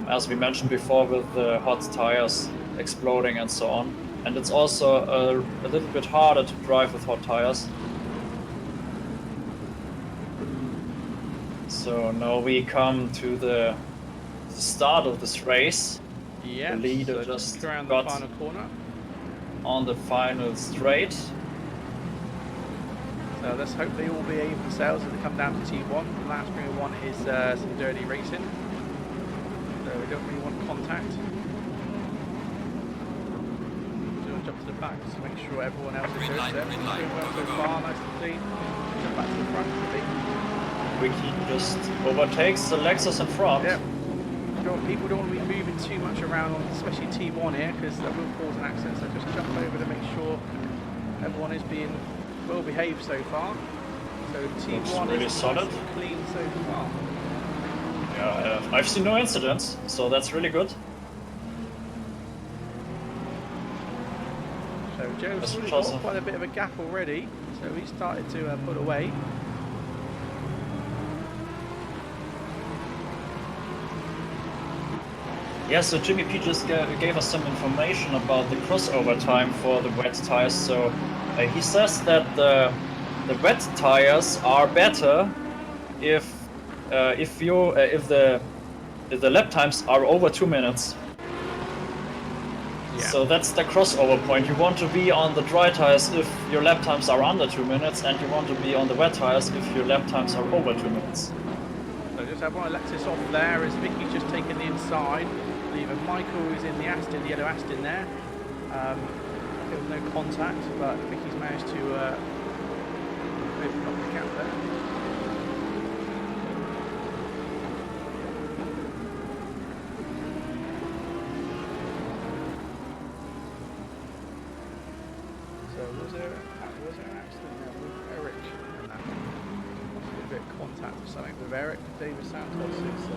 as we mentioned before, with the hot tires exploding and so on, and it's also a little bit harder to drive with hot tires. So now we come to the start of this race. Yeah, the leader so just around got the final corner. On the final straight. So let's hope they all behave themselves as they come down to T1. The last green one is some dirty racing, so we don't really want contact. So we'll jump to the back just to make sure everyone else is good. Doing well so far, nice and clean. Jump back to the front, I think. Wiki just overtakes the Lexus in front. Yep. People don't want to be moving too much around, especially T1 here, because that will cause an accident. So just jump over to make sure everyone is being well behaved so far. So T1 really is solid, nice and clean so far. Yeah, I've seen no incidents, so that's really good. So Joe's already got quite a bit of a gap already, so he started to pull away. Yeah, so Jimmy P just gave us some information about the crossover time for the wet tires. So he says that the wet tires are better if the lap times are over 2 minutes. Yeah. So that's the crossover point. You want to be on the dry tires if your lap times are under 2 minutes, and you want to be on the wet tires if your lap times are over 2 minutes. So just have one Alexis off there as Vicky's just taken the inside. Even Michael is in the Aston, the yellow Aston there. There was no contact, but Vicky's managed to open up the gap there. something with Eric. David Santos is.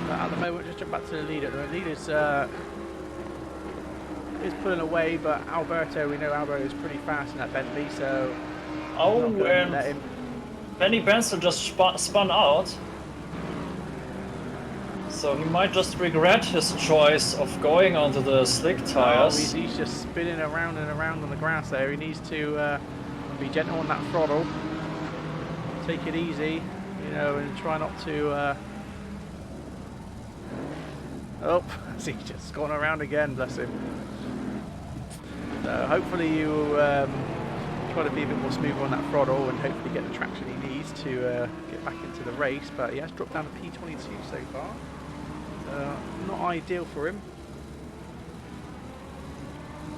But at the moment, just jump back to the leader. The leader's is pulling away, but Alberto, we know Alberto is pretty fast in that Bentley, so. Oh, and Benny Benson just spun out. So he might just regret his choice of going onto the slick tires. Oh, he's just spinning around and around on the grass there. He needs to be gentle on that throttle. Take it easy, you know, and try not to... Oh, he's just gone around again, bless him. So hopefully you try to be a bit more smooth on that throttle and hopefully get the traction he needs to get back into the race. But he has dropped down to P22 so far. Not ideal for him.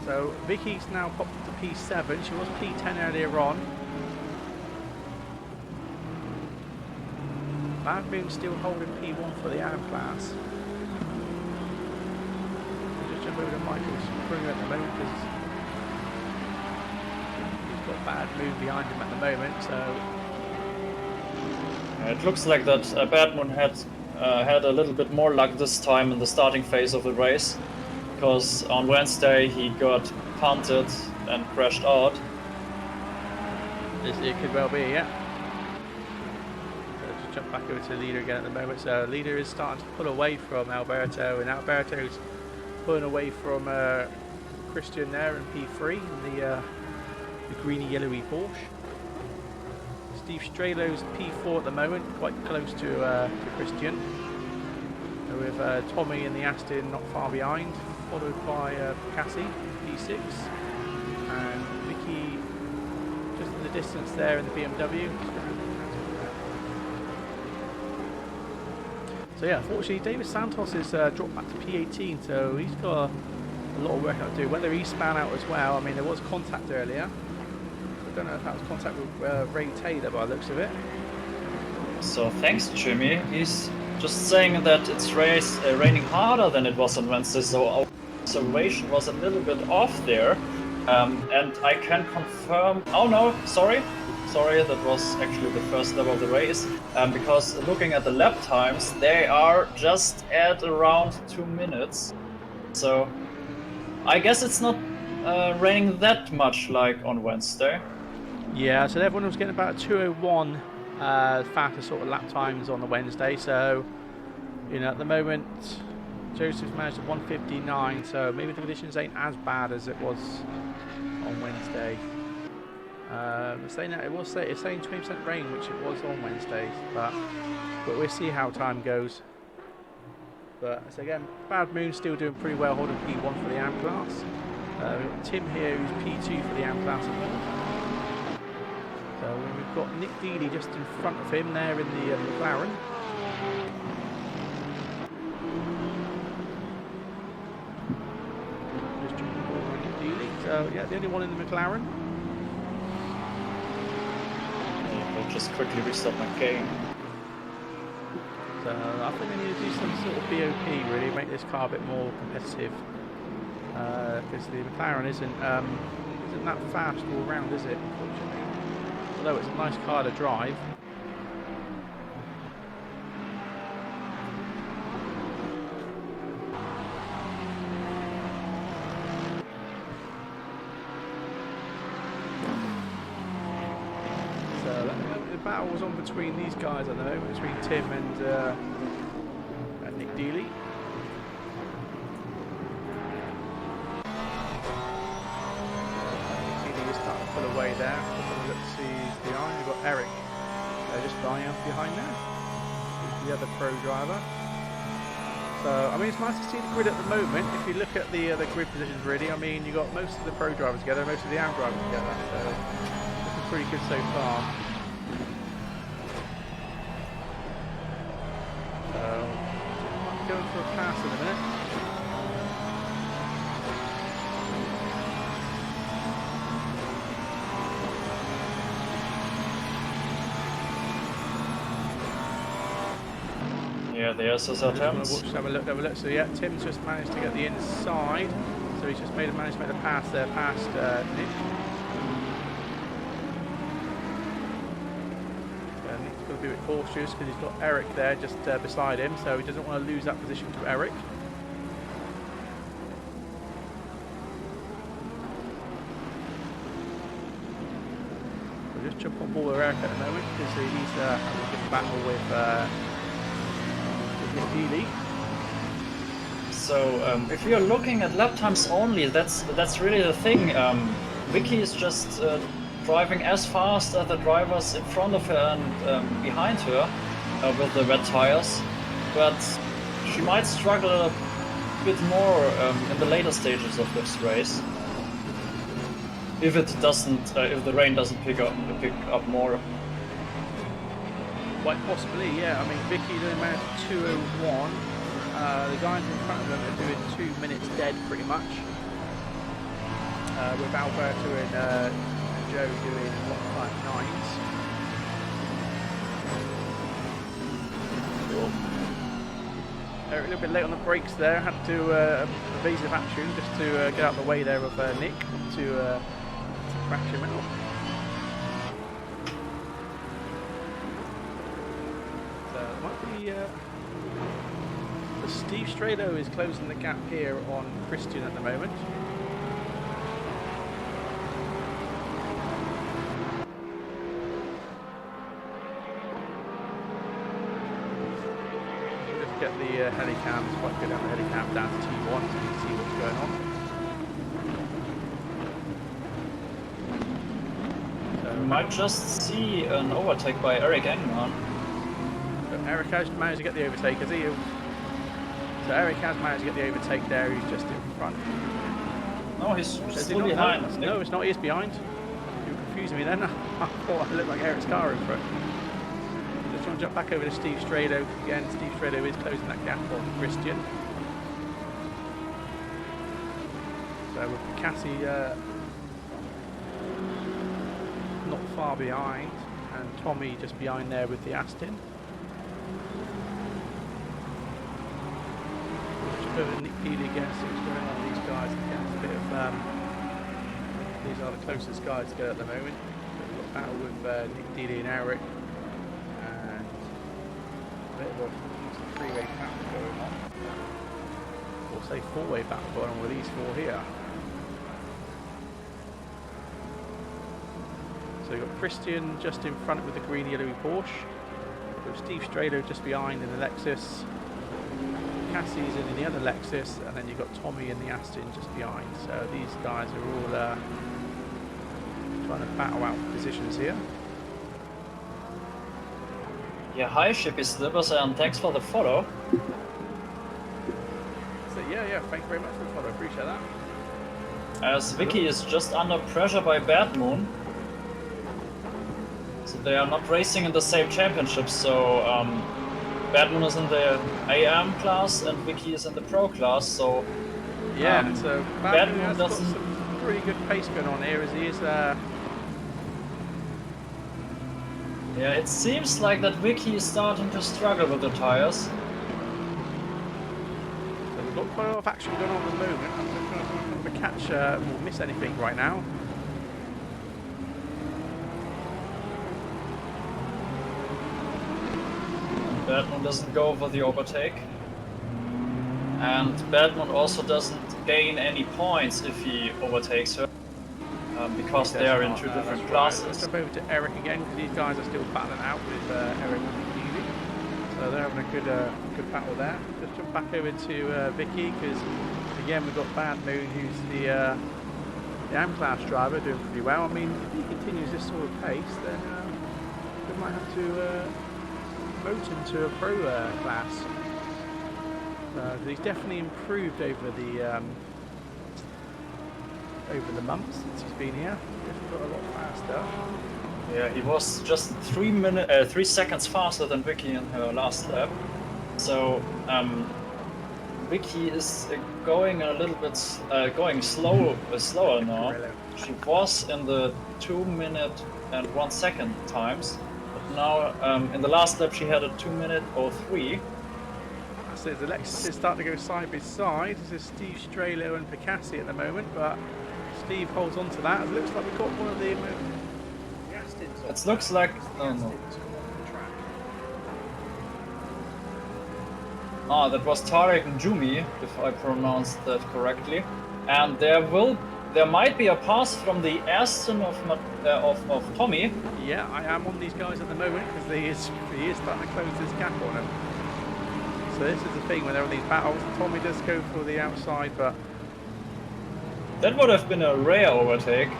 So Vicky's now popped up to P7. She was P10 earlier on. Bad Moon still holding P1 for the AM class. Just jump over to Michael's Springer at the moment because he's got Bad Moon behind him at the moment. So it looks like that Bad Moon had a little bit more luck this time in the starting phase of the race, because on Wednesday he got punted and crashed out. It could well be, yeah. So just jump back over to the leader again at the moment. So leader is starting to pull away from Alberto, and Alberto's pulling away from Christian there in P3 in the greeny yellowy Porsche. Steve Stralo's P4 at the moment, quite close to Christian. With Tommy in the Aston not far behind, followed by Cassie, P6, and Vicky just in the distance there in the BMW. So yeah, unfortunately David Santos is dropped back to P18, so he's got a lot of work to do. Whether he span out as well, I mean there was contact earlier. I don't know if that was contact with Ray Taylor by the looks of it. So thanks Jimmy, he's just saying that it's raining harder than it was on Wednesday, so our observation was a little bit off there. And I can confirm, oh no, sorry, that was actually the first lap of the race, because looking at the lap times, they are just at around 2 minutes. So I guess it's not raining that much like on Wednesday. Yeah, so everyone was getting about 2:01 fastest sort of lap times on the Wednesday. So, you know, at the moment, Joseph's managed at 1:59. So maybe the conditions ain't as bad as it was on Wednesday. It's saying that it's saying 20% rain, which it was on Wednesday. But we'll see how time goes. But so again, Bad Moon still doing pretty well, holding P1 for the AM class. We've got Tim here, who's P2 for the AM class at the moment. So we've got Nick Dealey just in front of him there in the McLaren. Just jumping over Nick Dealey. So yeah, the only one in the McLaren. I'll just quickly restart my game. So I think we need to do some sort of BOP really, make this car a bit more competitive. Because the McLaren isn't that fast all round, is it? Unfortunately. Although it's a nice car to drive. So the battle was on between these guys at the moment, between Tim and Nick Dealey. Pull away there. Let's see who's behind. We've got Eric just behind there. He's the other pro driver. So I mean, it's nice to see the grid at the moment. If you look at the grid positions, really, I mean, you got most of the pro drivers together, most of the AM drivers together. So looking pretty good so far. So might be going for a pass in a minute. Yeah, there's his attempts. Have a look. So yeah, Tim's just managed to get the inside. So he's just managed to make the pass there past Nick. got to be a bit cautious because he's got Eric there just beside him, so he doesn't want to lose that position to Eric. We'll just jump on board with Eric at the moment because he's having a good battle with Healy. So if you're looking at lap times only, that's really the thing. Vicky is just driving as fast as the drivers in front of her and behind her with the wet tires, but she might struggle a bit more in the later stages of this race if the rain doesn't pick up more. Quite possibly, yeah. I mean, Vicky's only managed 2:01. The guys in front of them are doing 2 minutes dead, pretty much. With Alberto and Joe doing 1:59s. Eric a little bit late on the brakes there. Had to evasive action just to get out of the way there of Nick to crash him out. Steve Strado is closing the gap here on Christian at the moment. We'll just get the helicam. It's quite good to have the helicam down to T1 so you can see what's going on. So we might just see an overtake by Eric Engman. So Eric has managed to get the overtake, has he? So Eric has managed to get the overtake there, he's just in front. No, he's still behind. No, it's not, he is behind. You confused me then. I thought I looked like Eric's car in front. Just trying to jump back over to Steve Strado. Again, Steve Strado is closing that gap on Christian. So with Cassie not far behind, and Tommy just behind there with the Aston. Nick Healy again, see what's going on with these guys. Again, it's a bit of these are the closest guys to go at the moment. We've got a battle with Nick Healy and Eric, and a bit of a three-way battle going on, or say four-way battle going on with these four here. So you've got Christian just in front with the green yellowy Porsche. We've got Steve Strado just behind in the Lexus. Cassie's in the other Lexus, and then you've got Tommy in the Aston just behind. So these guys are all trying to battle out positions here. Yeah, hi Shippy Slippers, and thanks for the follow. So yeah, thank you very much for the follow, appreciate that. As Vicky is just under pressure by Bad Moon. So they are not racing in the same championship, so Bad Moon is in the AM class and Vicky is in the Pro class, so yeah, so Bad Moon has got doesn't... some pretty good pace going on here as he is Yeah, it seems like that Vicky is starting to struggle with the tires. So we've got quite a lot of action going on at the moment. I'm just going to catch or miss anything right now. Badman doesn't go for the overtake. And Badman also doesn't gain any points if he overtakes her. Because they are in two different classes. Let's jump over to Eric again, because these guys are still battling out with Eric and Stevie. So they're having a good battle there. Just jump back over to Vicky, because again we've got Bad Moon, who's the AM class driver, doing pretty well. I mean, if he continues this sort of pace, then we might have to promote him to a pro class. He's definitely improved over the months since he's been here. He's got a lot faster. Yeah, he was just 3 seconds faster than Vicky in her last lap. So Vicky is going a little bit slower now. She was in the 2 minute and 1 second times, but now in the last lap she had a 2 minute 03. So the Lexus is starting to go side by side. This is Steve Stralo and Picassi at the moment, but Steve holds on to that. It looks like we've got one of the Astons. It looks like... Oh, no. Ah, that was Tarek and Jumi, if I pronounced that correctly. And there might be a pass from the Aston of Tommy. Yeah, I am on these guys at the moment because he is starting to close this gap on them. So this is the thing when there are these battles. Tommy does go for the outside, but that would have been a rare overtake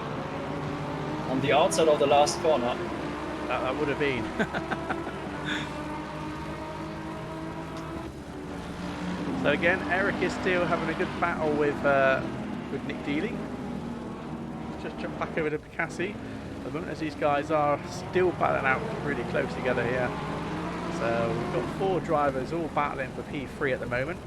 on the outside of the last corner. That would have been. So again, Eric is still having a good battle with Nick Dealey. Just jump back over to Picasso. At the moment as these guys are still battling out really close together here. So we've got 4 drivers all battling for P3 at the moment.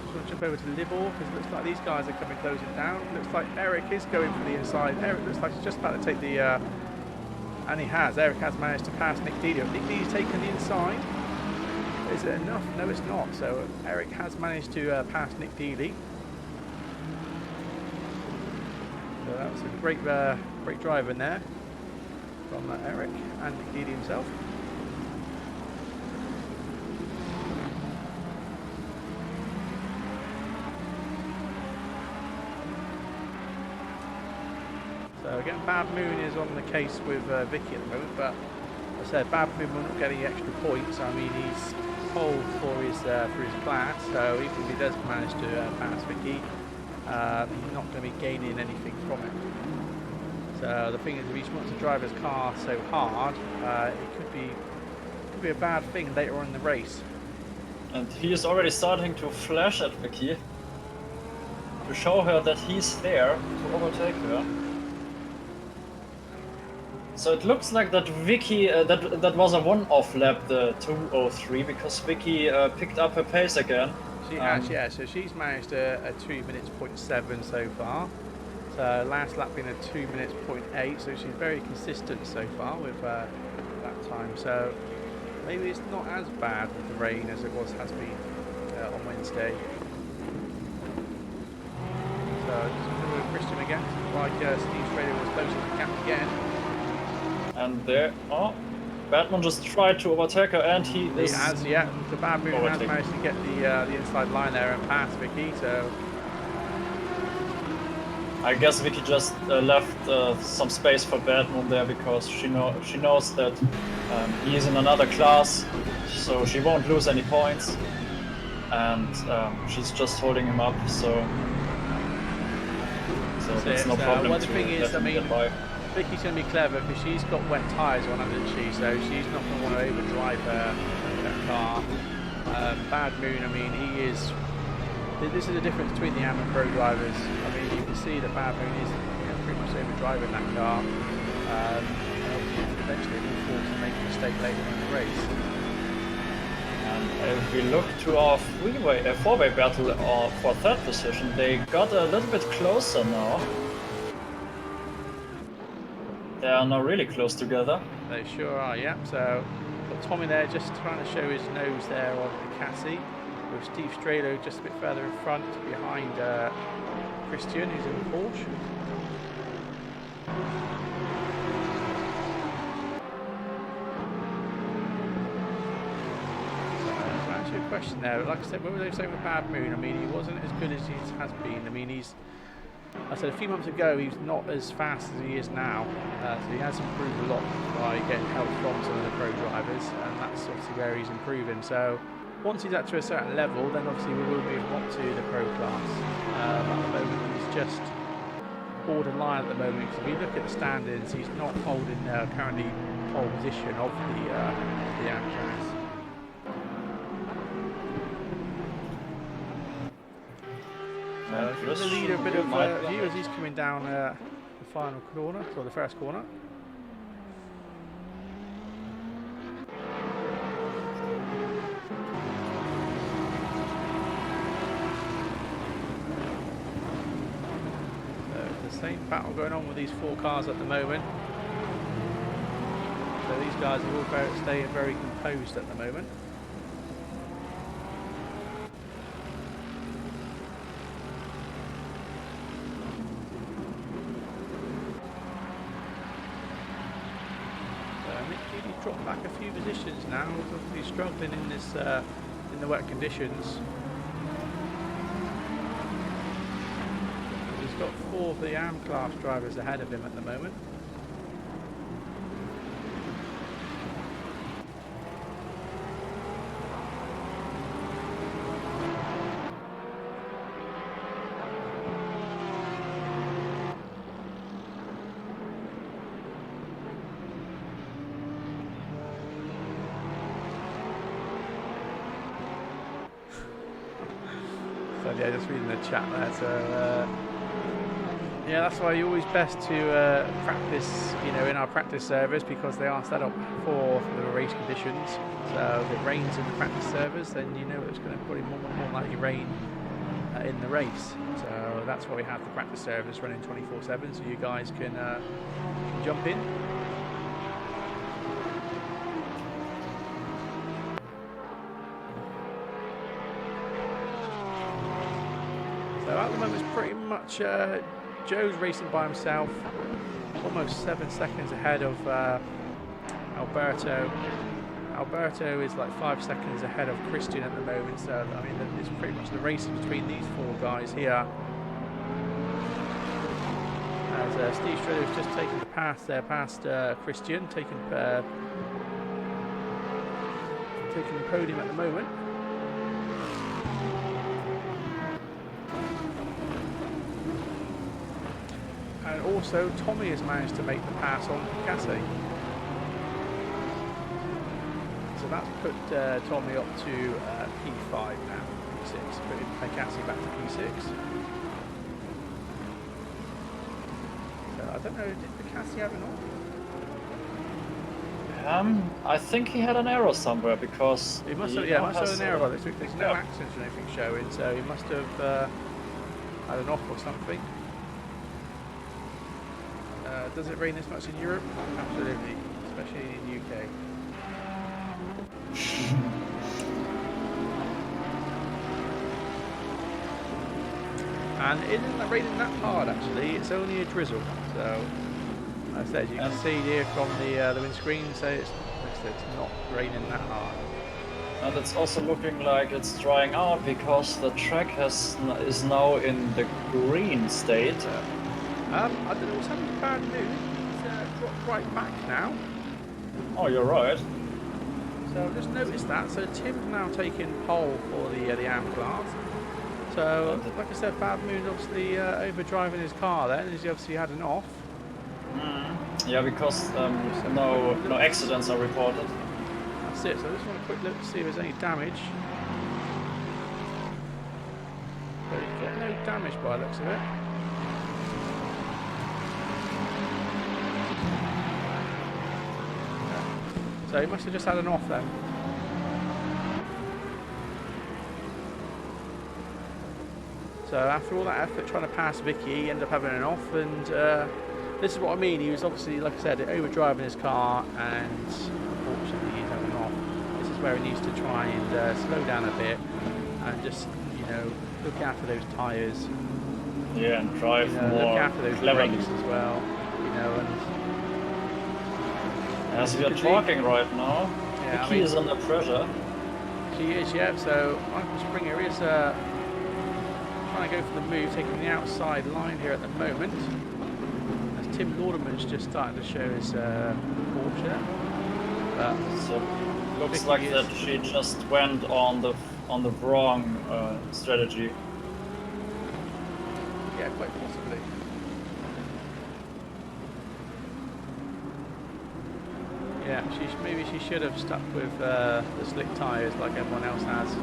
Just want to jump over to Libor because it looks like these guys are coming closing down. Looks like Eric is going for the inside. Eric looks like he's just about to take the and he has. Eric has managed to pass Nick Dealey. Nick Dealey's taken the inside. Is it enough? No, it's not. So Eric has managed to pass Nick Dealey. So that was a great drive in there from Eric and Nick Dealey himself. So again, Bad Moon is on the case with Vicky at the moment, but as I said, Bad Moon will not get any extra points. I mean, he's pole for his class, so even if he does manage to pass Vicky, he's not going to be gaining anything from it. So the thing is, if he wants to drive his car so hard, it could be a bad thing later on in the race. And he is already starting to flash at Vicky to show her that he's there to overtake her. So it looks like that Vicky, that was a one-off lap, the 2:03, because Vicky picked up her pace again. She has, yeah. So she's managed a 2 minutes 0.7 so far. So last lap being a 2 minutes 0.8. So she's very consistent so far with that time. So maybe it's not as bad with the rain as it has been on Wednesday. So just with Christian again, like Steve Strader was closing the gap again. And there, oh, Batman just tried to overtake her, and he has, yeah. The Bad Moon has managed to get the inside line there and pass Vicky. So I guess Vicky just left some space for Bad Moon there because she knows that he is in another class, so she won't lose any points, and she's just holding him up. So that's no problem. Well, the thing is, I mean, Vicky's going to be clever because she's got wet tyres on, hasn't she? So she's not going to want to overdrive her car. Bad Moon, I mean, he is. This is the difference between the Am and Pro drivers. I mean, you can see that Bad Moon is pretty much overdriving that car. And eventually it will force to make a mistake later in the race. And if we look to our four-way battle for third position, they got a little bit closer now. They are now really close together. They sure are, yeah. So, got Tommy there just trying to show his nose there on Picasso, with Steve Strelo just a bit further in front behind Christian, who's in the Porsche. To answer your question there, like I said, what were they saying with Bad Moon? I mean, he wasn't as good as he has been. I mean, I said a few months ago he was not as fast as he is now, so he has improved a lot by getting help from some of the pro drivers, and that's obviously where he's improving. So once he's up to a certain level, then obviously we will move on to the pro class. At the moment he's just borderline at the moment, because if you look at the standings, he's not holding currently pole position of the AM class. Give the leader a bit of view as he's coming down the final corner, or the first corner. So the same battle going on with these 4 cars at the moment. So these guys are all staying very composed at the moment. Nick Healy's dropped back a few positions now. He's obviously struggling in this in the wet conditions. He's got 4 of the AM class drivers ahead of him at the moment. So yeah, just reading the chat there. So yeah, that's why you're always best to practice, you know, in our practice servers, because they are set up for the race conditions. So if it rains in the practice servers, then you know it's going to probably more likely rain in the race. So that's why we have the practice servers running 24/7, so you guys can jump in. So at the moment it's pretty much Joe's racing by himself, almost 7 seconds ahead of Alberto. Alberto is like 5 seconds ahead of Christian at the moment, so I mean it's pretty much the race between these 4 guys here. As Steve Schroeder's just taken the pass there past Christian, taking the podium at the moment. And also Tommy has managed to make the pass on Picasso. So that's put Tommy up to P5 now, P6, putting Picasso back to P6. So I don't know, did Picasso have an off? I think he had an error somewhere, because He must have, yeah, must have an error by this week. There's no accidents or anything showing, so he must have had an off or something. Does it rain this much in Europe? Absolutely, especially in the UK. And it isn't raining that hard actually, it's only a drizzle. So, like I said, you can see here from the windscreen, so it's not raining that hard. And it's also looking like it's drying out, because the track is now in the green state. I don't know what's happened to bad news. It's dropped right back now. Oh, you're right. So I just noticed that. So Tim's now taking pole for the AM class. So like I said, Bad Moon's obviously overdriving his car then, as he obviously had an off. Yeah, because no accidents are reported. That's it. So I just want a quick look to see if there's any damage. But you get no damage by the looks of it. So he must have just had an off then. So after all that effort trying to pass Vicky, he ended up having an off, and this is what I mean. He was obviously, like I said, overdriving his car, and unfortunately he's having an off. This is where he needs to try and slow down a bit and just, you know, look after those tyres. Yeah, and drive more look after those brakes as well. You know, and as we are talking right now, yeah, Vicky is under pressure. She is, yeah. So Michael Springer is trying to go for the move, taking the outside line here at the moment. As Tim Lauderman's just starting to show his Porsche. So looks like that she just went on the wrong strategy. Yeah, quite possibly. Yeah, maybe she should have stuck with the slick tyres like everyone else has.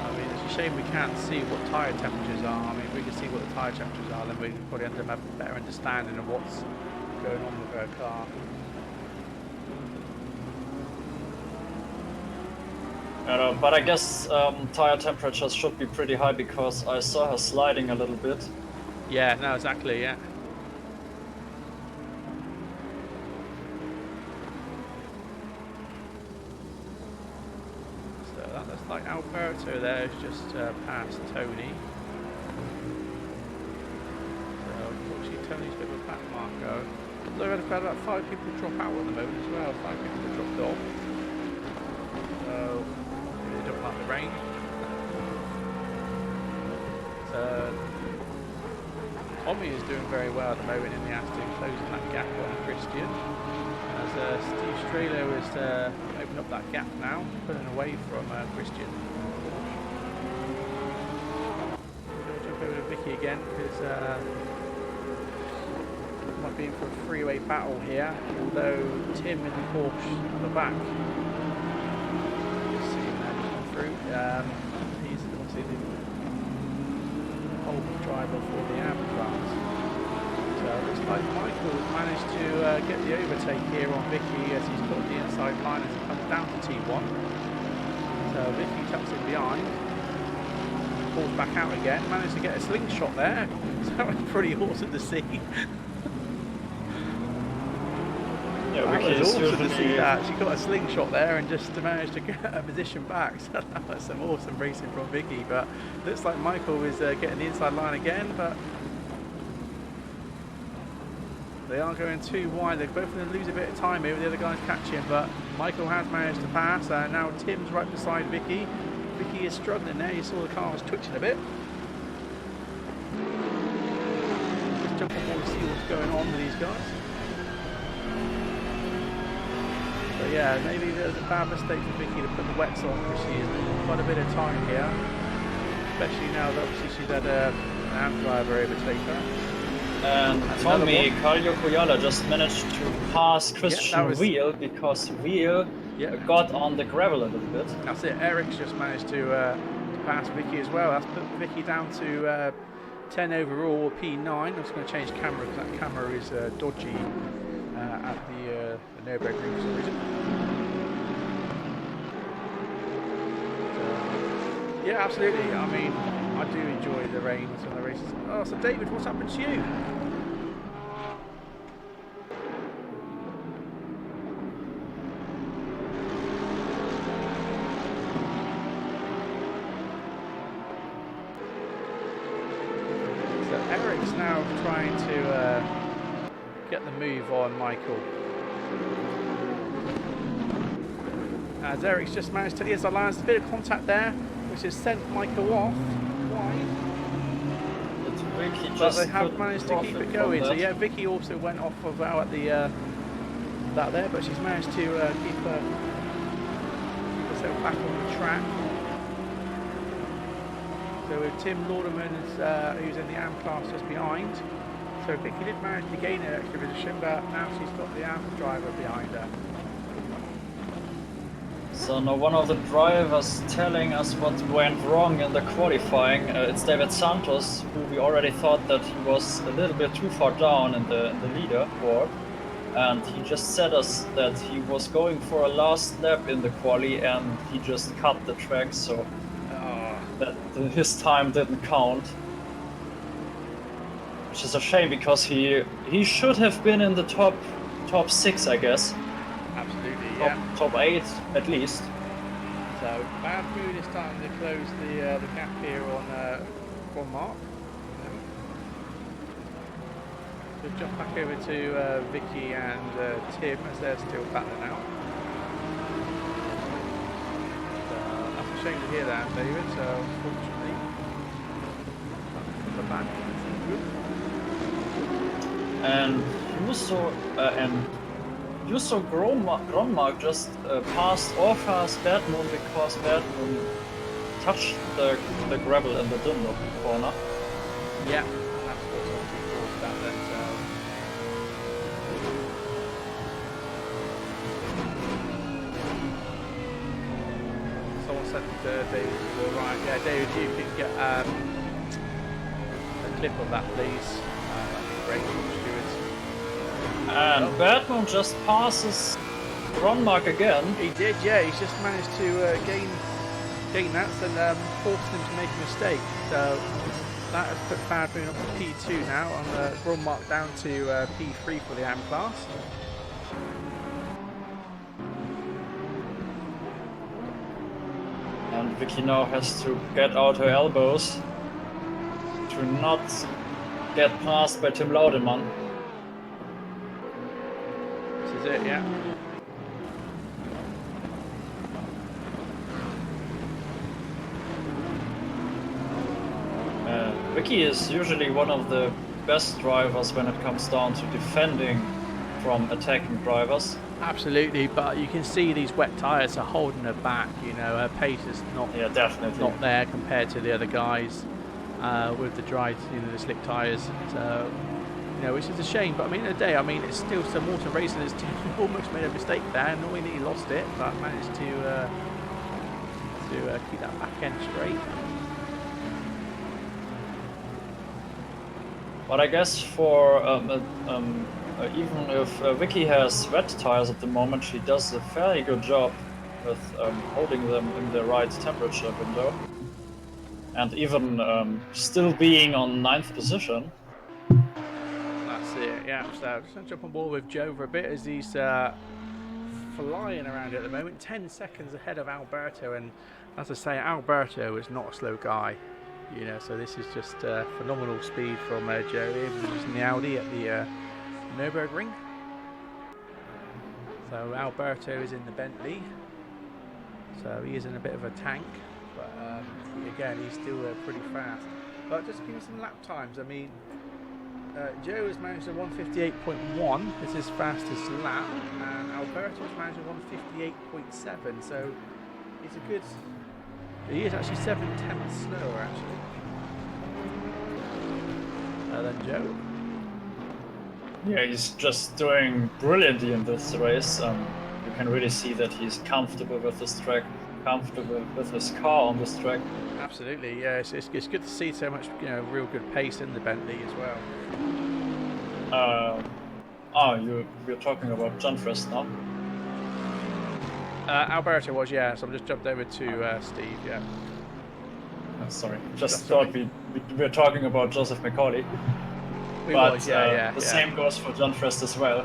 I mean, it's a shame we can't see what tyre temperatures are. I mean, if we could see what the tyre temperatures are, then we could probably have a better understanding of what's going on with her car. But I guess tyre temperatures should be pretty high, because I saw her sliding a little bit. Yeah, no, exactly, yeah. So that looks like Alberto there has just passed Tony. So unfortunately Tony's a bit of a back marker. They've had about 5 people drop out at the moment as well. 5 people have dropped off. So they don't like the rain. So Tommy is doing very well at the moment in the afternoon, closing that gap on Christian. As Steve Strelo is opening up that gap now, pulling away from Christian. We'll jump over to Vicky again because might be in for a three-way battle here. Although Tim in the Porsche at the back, just seeing that come through. He's obviously the pole driver for the AM class. So it looks like Michael has managed to get the overtake here on Vicky as he's got the inside line as he comes down to T1. So Vicky tucks in behind, pulls back out again, managed to get a slingshot there. So that was pretty awesome to see. Yeah, that Vicky was is awesome to see usually that. She got a slingshot there and just managed to get her position back. So that was some awesome racing from Vicky. But looks like Michael is getting the inside line again, but they are going too wide. They're both going to lose a bit of time here with the other guys catching, but Michael has managed to pass. Now Tim's right beside Vicky. Vicky is struggling there. You saw the car was twitching a bit. Just jump on board to see what's going on with these guys. But yeah, maybe there's a bad mistake for Vicky to put the wets on because she has quite a bit of time here. Especially now that obviously she's had an AM driver overtake her. And Tommy Kallio Koyala just managed to pass Christian Wheel because Wheel got on the gravel a little bit. That's it. Eric's just managed to pass Vicky as well. That's put Vicky down to 10 overall, P9. I'm just going to change camera because that camera is dodgy at the Nürburgring for some reason. So, yeah, absolutely. I mean, I do enjoy the rain on some of the races. Oh, so David, what's happened to you? So Eric's now trying to get the move on Michael. As Eric's just managed to the inside line, there's a bit of contact there, which has sent Michael off. But they have managed to keep it going. So yeah, Vicky also went off of at the that there, but she's managed to keep herself back on the track. So with Tim Lauderman who's in the AM class just behind. So Vicky did manage to gain an extra position, but now she's got the AM driver behind her. So now one of the drivers telling us what went wrong in the qualifying. It's David Santos, who we already thought that he was a little bit too far down in the leaderboard. And he just said us that he was going for a last lap in the quali and he just cut the track, so that his time didn't count. Which is a shame because he should have been in the top 6, I guess. Absolutely, yeah. Top 8 at least. So Bad Mood is starting to close the gap here on Mark. So jump back over to Vicky and Tim as they're still battling out. So that's a shame to hear that, David. So unfortunately, the back. And you saw Gronmark just passed Orpha's Bad Moon because Bad Moon touched the gravel in the Dunlop corner. Yeah, that's what's obviously caused that then. So someone said David was alright. Yeah, David, you can get a clip of that, please. That'd be great. And Batman just passes Gronmark again. He did, yeah. He's just managed to gain that and forced him to make a mistake. So that has put Bad Moon up to P2 now, and Gronmark down to P3 for the AM class. And Vicky now has to get out her elbows to not get passed by Tim Laudeman. it, yeah. Vicky is usually one of the best drivers when it comes down to defending from attacking drivers. Absolutely, but you can see these wet tyres are holding her back. You know, her pace is not not there compared to the other guys with the dry, the slick tyres. So, which is a shame. But I mean, in the day, I mean, it's still some auto racing. Has almost made a mistake there. Not only lost it, but managed to keep that back end straight. But I guess for even if Vicky has wet tires at the moment, she does a fairly good job with holding them in the right temperature window, and even still being on 9th position. That's it, yeah. So just going to jump on board with Joe for a bit as he's flying around at the moment, 10 seconds ahead of Alberto, and as I say, Alberto is not a slow guy. So this is just phenomenal speed from Joe here, using the Audi at the Nürburgring. So Alberto is in the Bentley, so he is in a bit of a tank, but again, he's still pretty fast. But just give me some lap times. I mean, Joe has managed a 158.1, it's his fastest lap, and Alberto has managed a 158.7, so it's a good... He is actually 7/10 slower, actually, than Joe. Yeah, he's just doing brilliantly in this race. You can really see that he's comfortable with this track, comfortable with his car on this track. Absolutely, yeah. It's good to see so much, real good pace in the Bentley as well. You're talking about John Frist now? Alberto was, yeah, so I'm just jumped over to Steve, yeah. Oh, sorry, just thought we were talking about Joseph McCauley. The same goes for John Frist as well.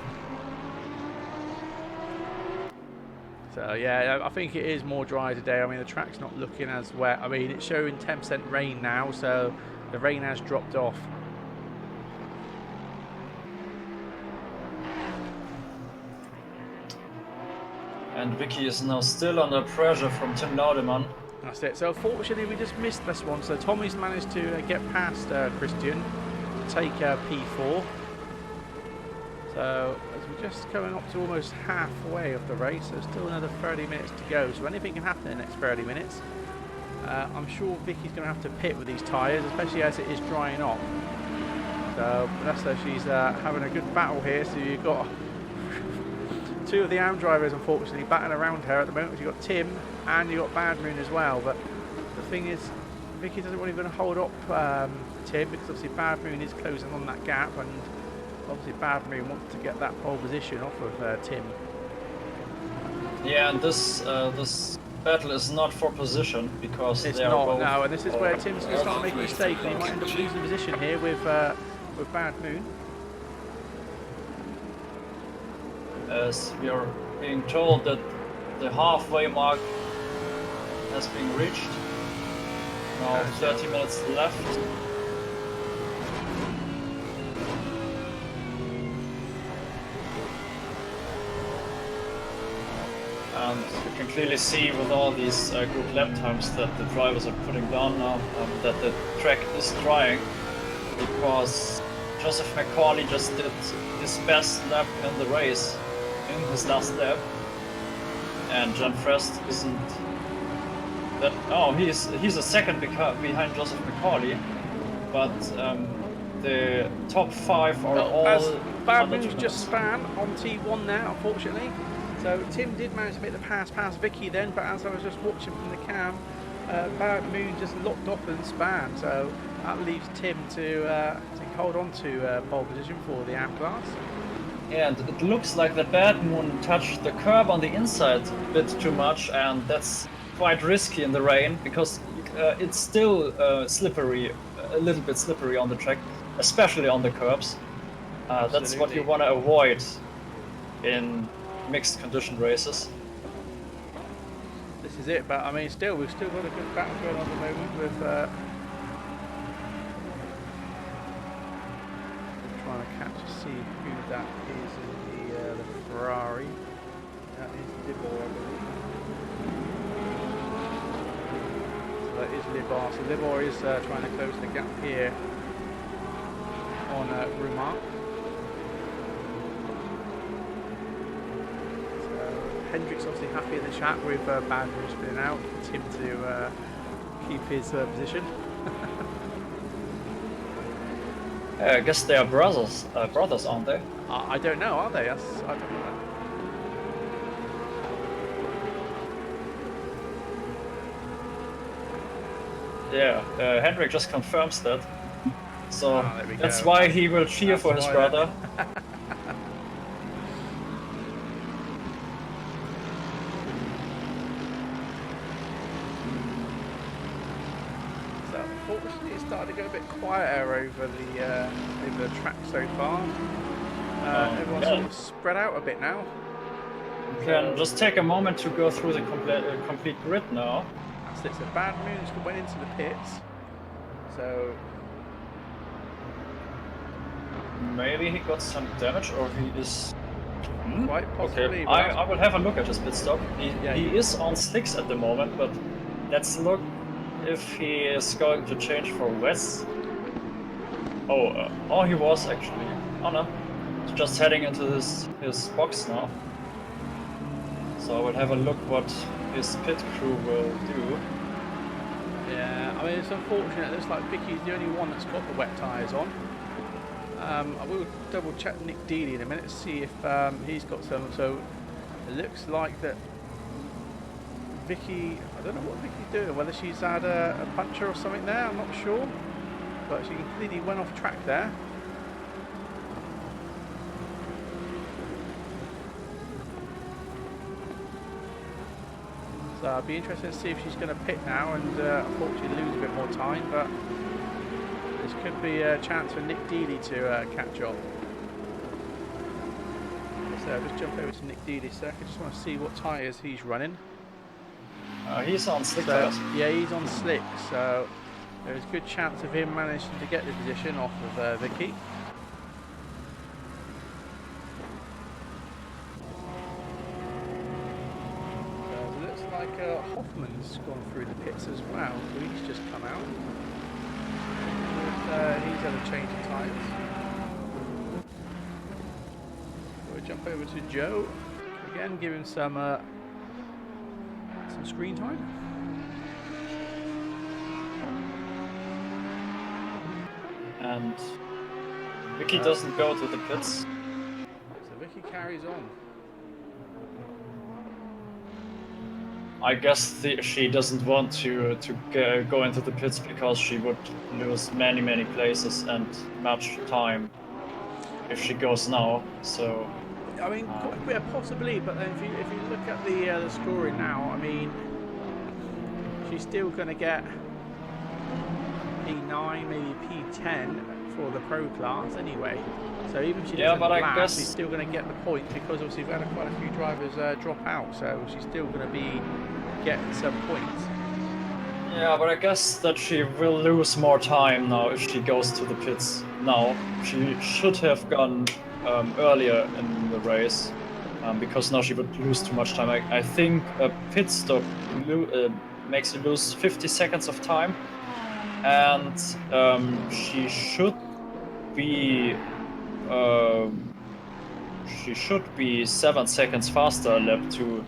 So yeah, I think it is more dry today. I mean, the track's not looking as wet. I mean, it's showing 10% rain now, so the rain has dropped off. And Vicky is now still under pressure from Tim Laudeman. That's it. So unfortunately, we just missed this one. So Tommy's managed to get past Christian to take P4. So as we're just coming up to almost halfway of the race, there's still another 30 minutes to go. So anything can happen in the next 30 minutes. I'm sure Vicky's going to have to pit with these tyres, especially as it is drying off. So that's how she's having a good battle here. So you've got two of the AM drivers, unfortunately, batting around her at the moment. You've got Tim and you've got Bad Moon as well. But the thing is, Vicky doesn't really want to hold up Tim, because obviously Bad Moon is closing on that gap, and obviously Bad Moon wants to get that pole position off of Tim. Yeah, and this battle is not for position, because it's they are not, both... No, and this is where Tim's going to start making mistakes, and he might end up losing position here with Bad Moon. As we are being told that the halfway mark has been reached. Now 30 minutes left. And you can clearly see with all these good lap times that the drivers are putting down now, that the track is drying, because Joseph McCauley just did his best lap in the race in his last lap, and John Frist isn't that. Oh, he's a second behind Joseph McCauley, but the top 5 are all. As Bad Moon's just span on T1 now, unfortunately. So Tim did manage to make the pass past Vicky then, but as I was just watching from the cam, Bad Moon just locked off and span. So that leaves Tim to hold on to pole position for the AM class. Yeah, and it looks like the Bad Moon touched the curb on the inside a bit too much, and that's quite risky in the rain, because it's still slippery, a little bit slippery on the track, especially on the curbs. That's what you want to avoid in mixed condition races. This is it, but I mean, we've still got a good battle going on at the moment with trying to catch Let's just see who that is in the Ferrari. That is Libor, I believe. So that is Libor. So Libor is trying to close the gap here on Rumar. So Hendrick's obviously happy in the chat with Bad News spinning out. It's him to keep his position. I guess they are brothers, aren't they? I don't know, are they? I don't know that. Yeah, Hendrik just confirms that. So that's go. why he will cheer for his brother. So unfortunately, it's started to go a bit quieter over the track so far. Everyone's sort of spread out a bit now. You can just take a moment to go through the complete grid now. So it's a Bad Moons that went into the pits. So maybe he got some damage, or he is. Quite possibly. Okay, I will have a look at his pit stop. He is on slicks at the moment, but let's look if he is going to change for wets. Oh, he was actually. Oh no, he's just heading into his box now. So I will have a look what his pit crew will do. Yeah, I mean it's unfortunate. It looks like Vicky's the only one that's got the wet tyres on. I will double check Nick Dealey in a minute to see if he's got some. So it looks like that Vicky, I don't know what Vicky's doing, whether she's had a puncture or something there, I'm not sure. But she completely went off track there. So I'll be interested to see if she's going to pit now and unfortunately lose a bit more time, but this could be a chance for Nick Dealey to catch up. So I'll just jump over to Nick Dealey a sec. I just want to see what tyres he's running. He's on slick tyres. Yeah, he's on slick, so there's a good chance of him managing to get the position off of Vicky. Hoffman's gone through the pits as well, so he's just come out. He's had a change of tyres. We'll jump over to Joe again, give him some screen time. And Vicky doesn't go to the pits. So Vicky carries on. I guess she doesn't want to go into the pits because she would lose many places and much time if she goes now. So I mean, yeah, possibly, but then if you look at the scoring now, I mean, she's still going to get P9, maybe P10 for the pro class anyway. So even if she doesn't last, she's still going to get the point because obviously we've had quite a few drivers drop out, so she's still going to be getting some points. Yeah, but I guess that she will lose more time now if she goes to the pits now. She should have gone earlier in the race because now she would lose too much time. I think a pit stop makes you lose 50 seconds of time, and she should be 7 seconds faster a lap to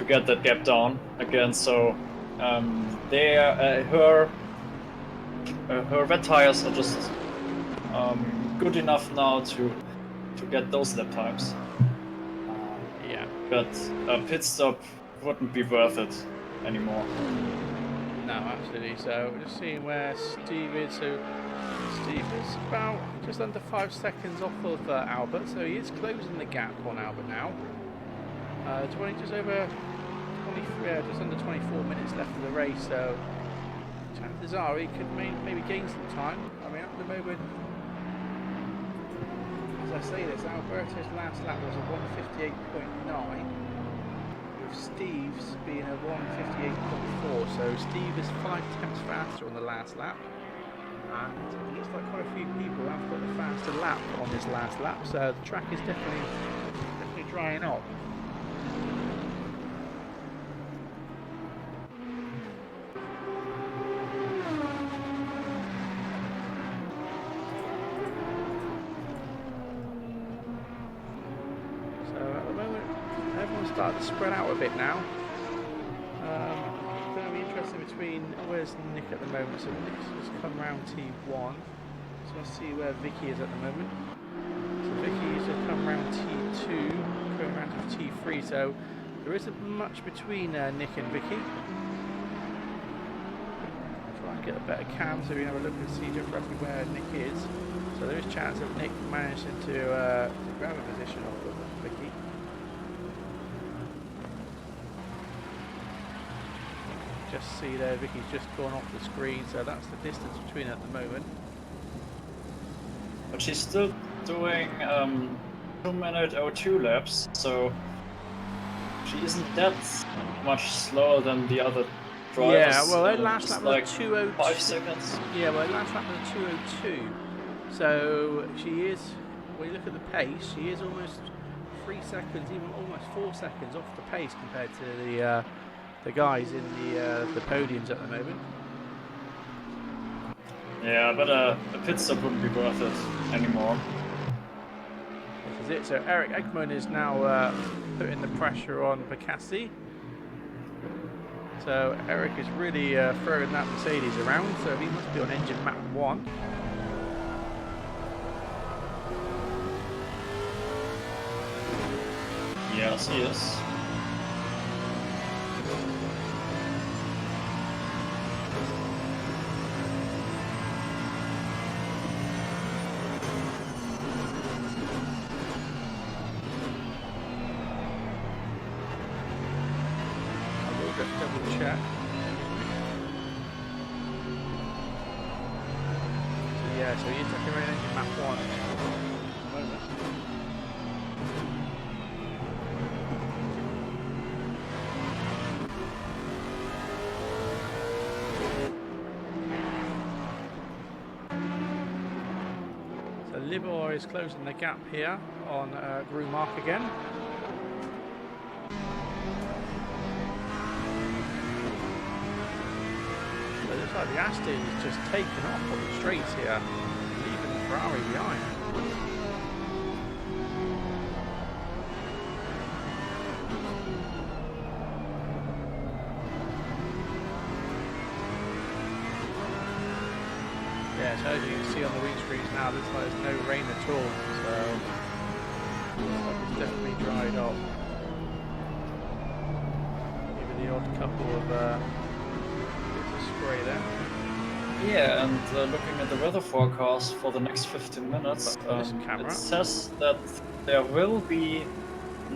get that gap down again. So her wet tires are just good enough now to get those lap times. Yeah. But a pit stop wouldn't be worth it anymore. No, absolutely. So we're just seeing where Steve is. So Steve is about just under 5 seconds off of Albert, so he is closing the gap on Albert now. Just over 23, just under 24 minutes left of the race, so chances are he could maybe gain some time. I mean, at the moment, as I say this, Alberto's last lap was a 1:58.9, with Steve's being a 1:58.4, so Steve is 5 tenths faster on the last lap. And it looks like quite a few people have got the fast a lap on this last lap, so the track is definitely drying up. So at the moment, everyone's starting to spread out a bit now. It's going to be interesting between where's Nick at the moment. So Nick's just come round T1. So let's see where Vicky is at the moment. So Vicky's just come round T2, going round to T3. So there isn't much between Nick and Vicky. I'll try and get a better cam so we can have a look and see just roughly where Nick is. So there is a chance of Nick managing to grab a position off of Vicky. Just see there, Vicky's just gone off the screen, so that's the distance between at the moment. But she's still doing 2-minute 02 laps, so she isn't that much slower than the other drivers. Yeah, well, her last lap was like 2:02. 5 seconds. Yeah, well, her last lap was 2:02. So she is, when you look at the pace, she is almost 3 seconds, even almost 4 seconds off the pace compared to the guys in the podiums at the moment. Yeah, but a pit stop wouldn't be worth it anymore. This is it. So Eric Eggman is now putting the pressure on Picasso. So Eric is really throwing that Mercedes around. So he must be on engine map 1. Yes, he is. Just double check. So yeah, so you're taking around engine map 1 at the moment. So Libor is closing the gap here on Grumark again. It looks like the Aston is just taking off on the straights here, leaving the Ferrari behind. Yeah, so as you can see on the windscreens now, looks like there's no rain at all, so it's definitely dried up. Maybe the odd couple of spray there. Yeah, and looking at the weather forecast for the next 15 minutes, it says that there will be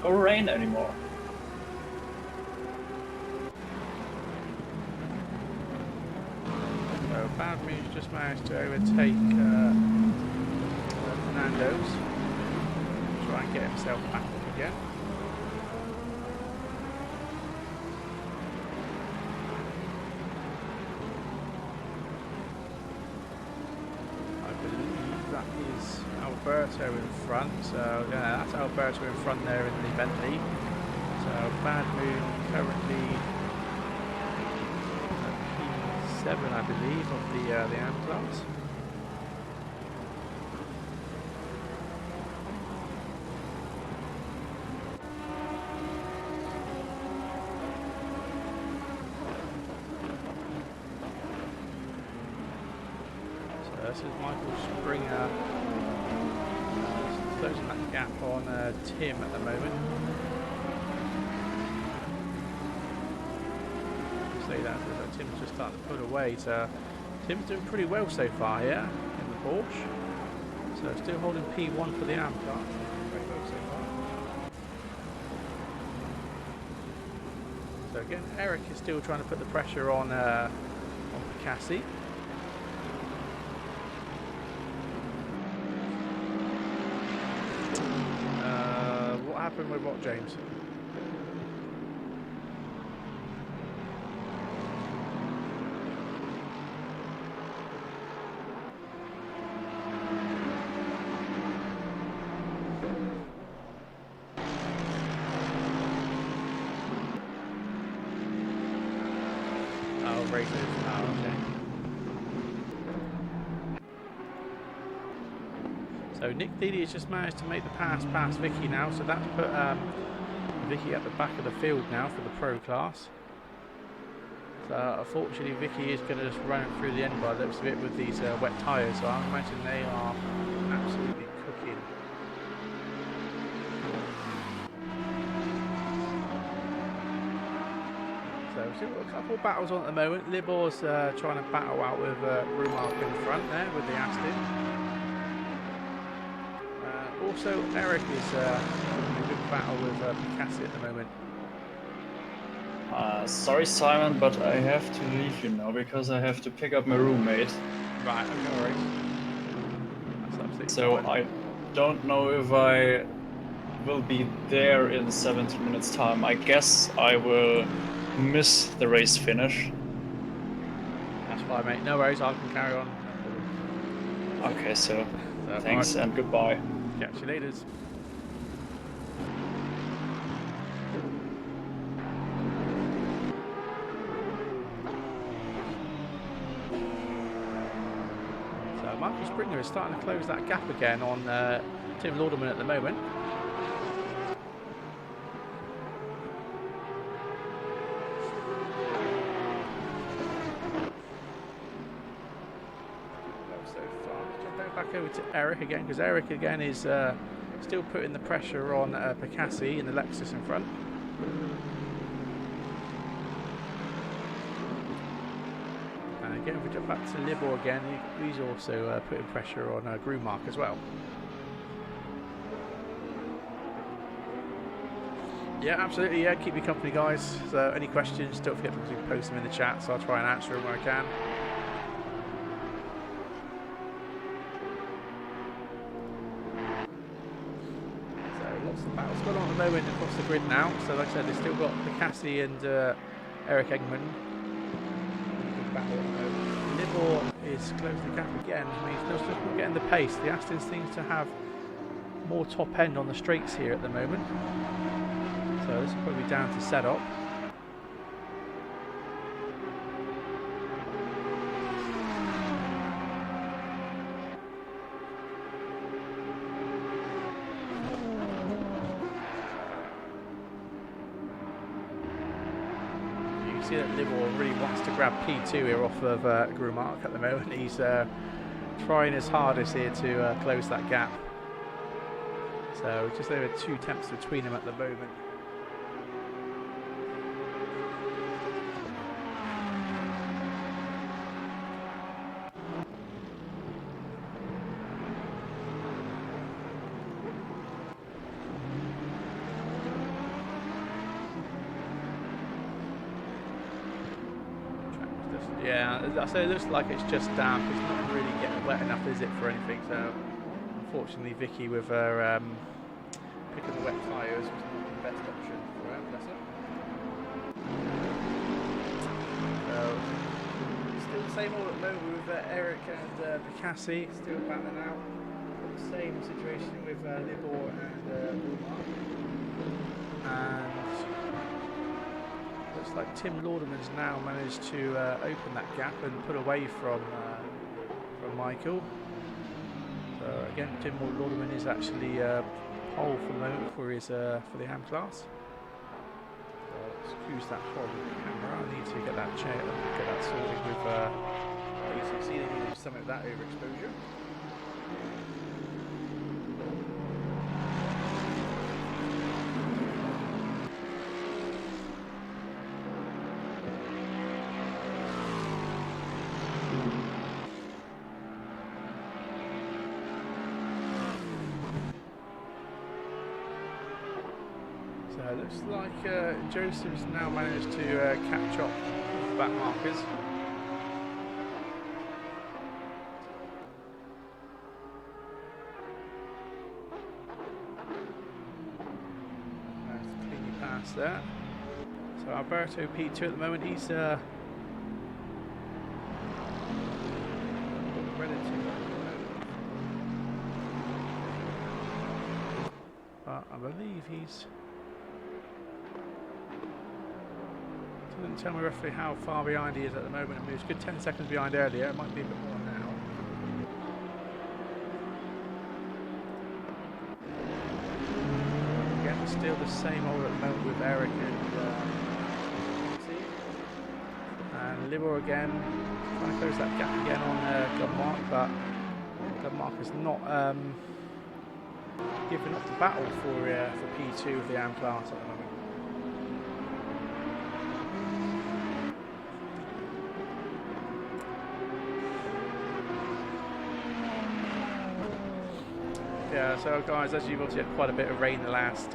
no rain anymore. So Bad Moon's just managed to overtake Fernando's. Try and get himself back up again. Alberto in front, so yeah, that's Alberto in front there in the Bentley. So Bad Moon currently P7, I believe, of the AM class. So this is Michael Springer. Closing that gap on Tim at the moment. See that, so Tim's just starting to put away. So Tim's doing pretty well so far here in the Porsche. So still holding P1 for the AM car. Very well so far. So again, Eric is still trying to put the pressure on Picasso. What happened with what, James? So Nick Dealey has just managed to make the pass past Vicky now, so that's put Vicky at the back of the field now for the pro class. So unfortunately Vicky is going to just run through the end by the looks of it with these wet tyres, so I imagine they are absolutely cooking. So we've got a couple of battles on at the moment. Libor's trying to battle out with Rumark in front there with the Aston. Also, Eric is having a good battle with Picasso at the moment. Sorry, Simon, but I have to leave you now because I have to pick up my roommate. Right, no worries. That's absolutely so fine. I don't know if I will be there in 17 minutes time. I guess I will miss the race finish. That's fine, mate. No worries, I can carry on. Okay, so thanks and goodbye. Catch you later. So Michael Springer is starting to close that gap again on Tim Lauderman at the moment. Back over to Eric again, because Eric again is still putting the pressure on Picasso in the Lexus in front. And again, if we jump back to Libor again, he's also putting pressure on Grumark as well. Yeah, absolutely. Yeah, keep me company, guys. So any questions, don't forget to post them in the chat, so I'll try and answer them where I can. Battle's gone on at the moment across the grid now. So like I said, they've still got Picasso and Eric Eggman. Libor is closing the gap again. I mean, he's still not getting the pace. The Aston seems to have more top end on the straights here at the moment. So this will probably be down to setup. See that Libor really wants to grab P2 here off of Grumark at the moment. He's trying his hardest here to close that gap. So just over 2 tenths between them at the moment. Yeah, so it looks like it's just damp. It's not really getting wet enough, is it, for anything? So, unfortunately, Vicky with her picking the wet tyres was not the best option for her, bless her. So, still the same all at the moment with Eric and Picasso, still battling out. The same situation with Libor and Rumark. And looks like Tim Lauderman's now managed to open that gap and put away from Michael. So again, Tim Lauderman is actually pole for the moment for his for the AM class. Excuse that horrible camera. I need to get that sorted with ACC. They need to do something with that overexposure. So it looks like Joseph's now managed to catch up with back markers. Nice clean pass there. So Alberto P2 at the moment, he's but I believe he's doesn't tell me roughly how far behind he is at the moment. I mean, he was a good 10 seconds behind earlier. It might be a bit more now. still the same old at the moment with Eric and Libor again, trying to close that gap again on Gunmark, but Gunmark is not giving up the battle for P2 of the AM class at the moment. Yeah, so guys, as you've obviously had quite a bit of rain the last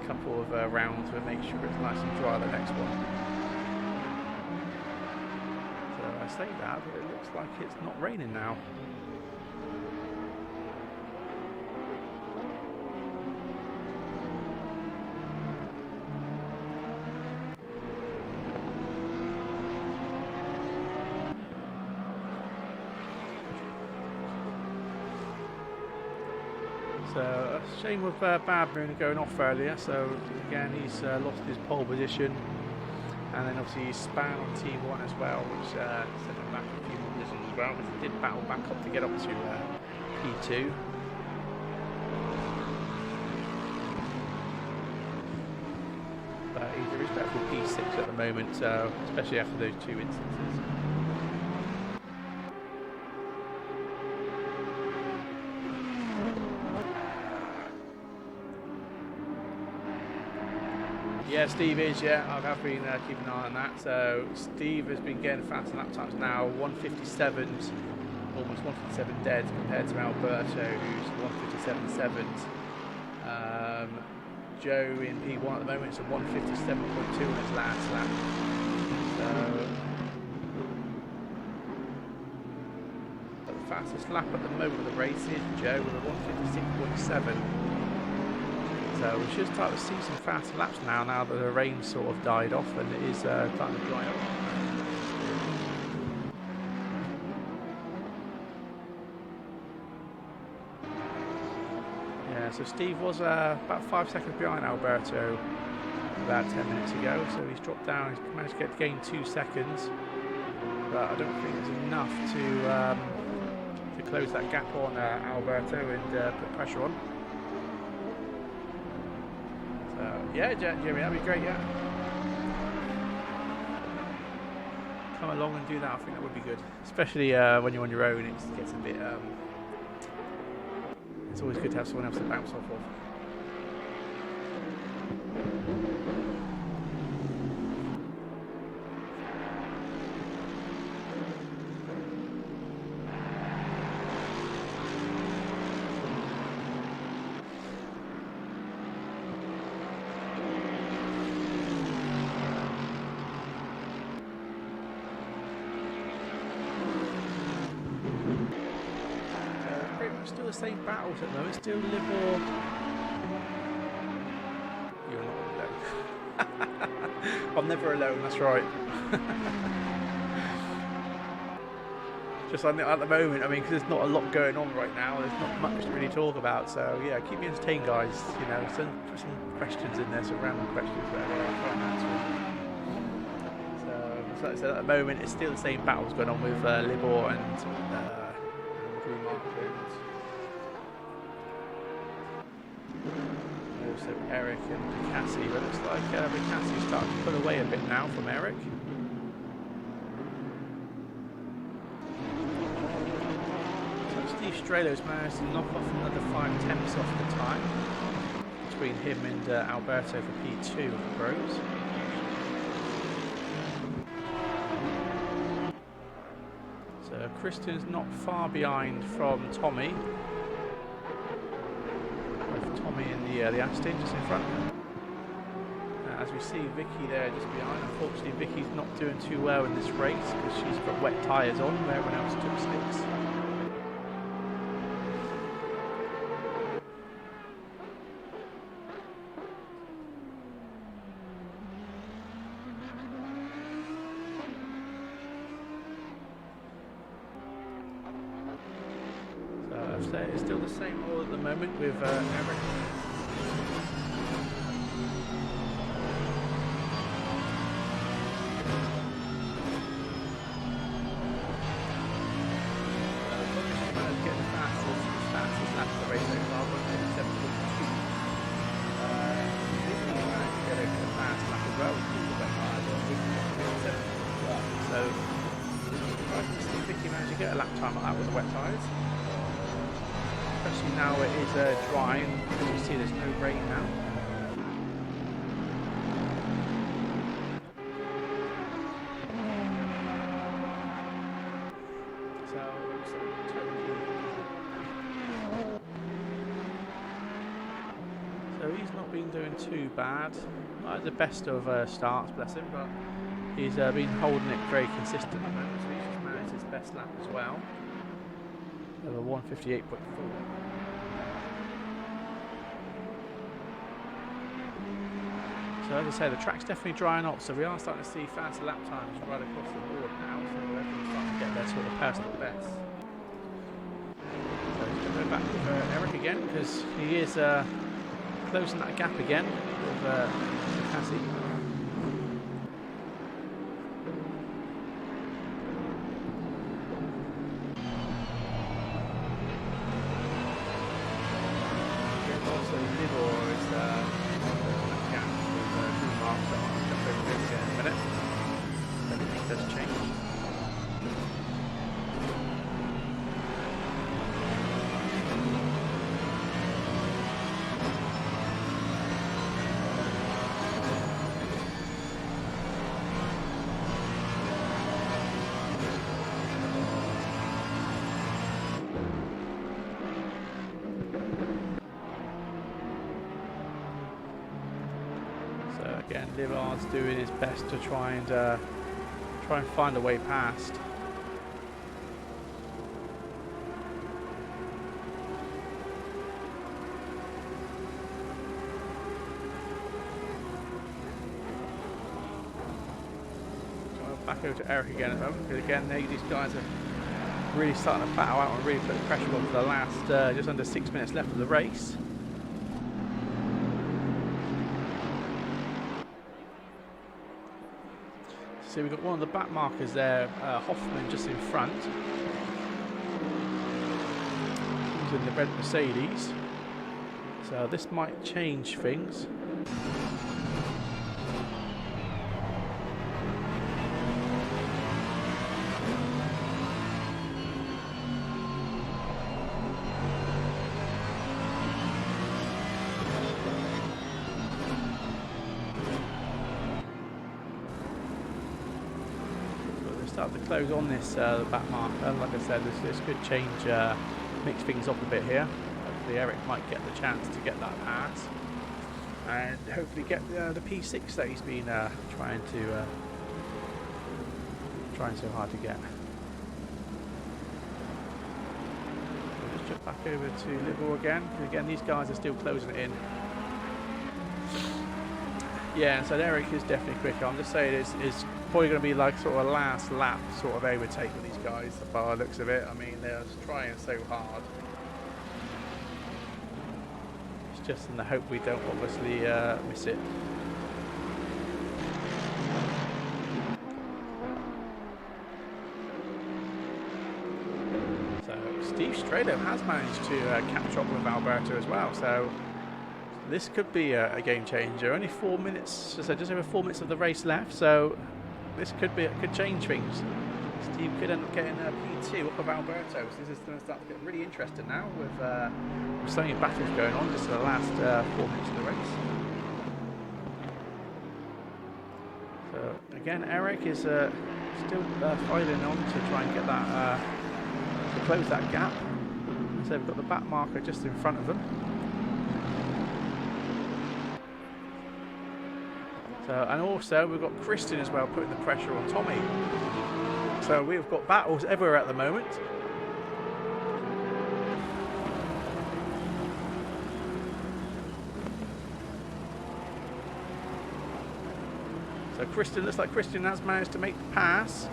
couple of rounds, we'll make sure it's nice and dry the next one. So I say that, but it looks like it's not raining now. So a shame with Bad Moon going off earlier, so again he's lost his pole position, and then obviously he span on T1 as well, which sent him back a few more positions as well, because he did battle back up to get up to P2. But he's a respectful P6 at the moment, so especially after those two instances. Yeah, Steve is, I have been keeping an eye on that. So Steve has been getting faster lap times now, 157s, almost 157 dead compared to Alberto, who's 157.7s. Joe in P1 at the moment is at 157.2 on his last lap. So but the fastest lap at the moment of the race is Joe with a 156.7. So we should start to see some faster laps now that the rain sort of died off and it is starting to dry up. Yeah, so Steve was about 5 seconds behind Alberto about 10 minutes ago, so he's dropped down, he's managed to gain 2 seconds, but I don't think it's enough to close that gap on Alberto and put pressure on. Yeah, Jeremy, that'd be great, yeah. Come along and do that, I think that would be good. Especially when you're on your own, it gets a bit... it's always good to have someone else to bounce off of. Still the same battles at the moment, still Libor. You're not alone. I'm never alone, that's right. Just at the moment, I mean, because there's not a lot going on right now, there's not much to really talk about, so yeah, keep me entertained, guys. You know, put some questions in there, some random questions, whatever, I'll try and answer them. So, like I said, at the moment, it's still the same battles going on with Libor and also Eric and Cassie, but it looks like Cassie's starting to pull away a bit now from Eric. So Steve Stralo's managed to knock off another 5/10 off the time between him and Alberto for P2 of the pros. So Christian's not far behind from Tommy. Tommy in the Aston just in front. As we see Vicky there just behind. Unfortunately, Vicky's not doing too well in this race because she's got wet tyres on where everyone else took slicks. So it's still the same all at the moment with Eric. Getting the fastest lap of the race so far, 157.2. the wet tyres. Especially now it is dry, and as you see there's no rain now. So he's not been doing too bad. Not the best of starts, bless him, but he's been holding it very consistent at the moment, so he's just managed his best lap as well. Over 158.4. So as I say, the track's definitely drying up, so we are starting to see faster lap times right across the board now, so everyone's starting to get their sort of personal best. So he's going to go back with Eric again, because he is closing that gap again with Cassie. Again, Livard's doing his best to try and find a way past. Back over to Eric again at the moment, because again these guys are really starting to battle out and really put the pressure on for the last just under 6 minutes left of the race. So we've got one of the back markers there, Hoffman just in front. He's in the red Mercedes. So this might change things. Start to close on this the back marker. Like I said, this could change, mix things up a bit here. Hopefully Eric might get the chance to get that pass and hopefully get the P6 that he's been trying so hard to get. We'll just jump back over to Liverpool again. Again, these guys are still closing it in. Yeah, so Eric is definitely quicker. I'm just saying it's probably going to be like sort of a last lap sort of overtake with these guys by the looks of it. I mean, they're just trying so hard. It's just in the hope we don't obviously miss it. So Steve Strado has managed to catch up with Alberto as well. So this could be a game changer. Only 4 minutes, just over 4 minutes of the race left. So this could change things. Steve could end up getting a P2 up of Alberto. So this is going to start to get really interesting now with so many battles going on just in the last 4 minutes of the race. So again, Eric is still fighting on to try and get that to close that gap. So they've got the back marker just in front of them. So, and also we've got Christian as well putting the pressure on Tommy. So we've got battles everywhere at the moment. So Christian, looks like Christian has managed to make the pass.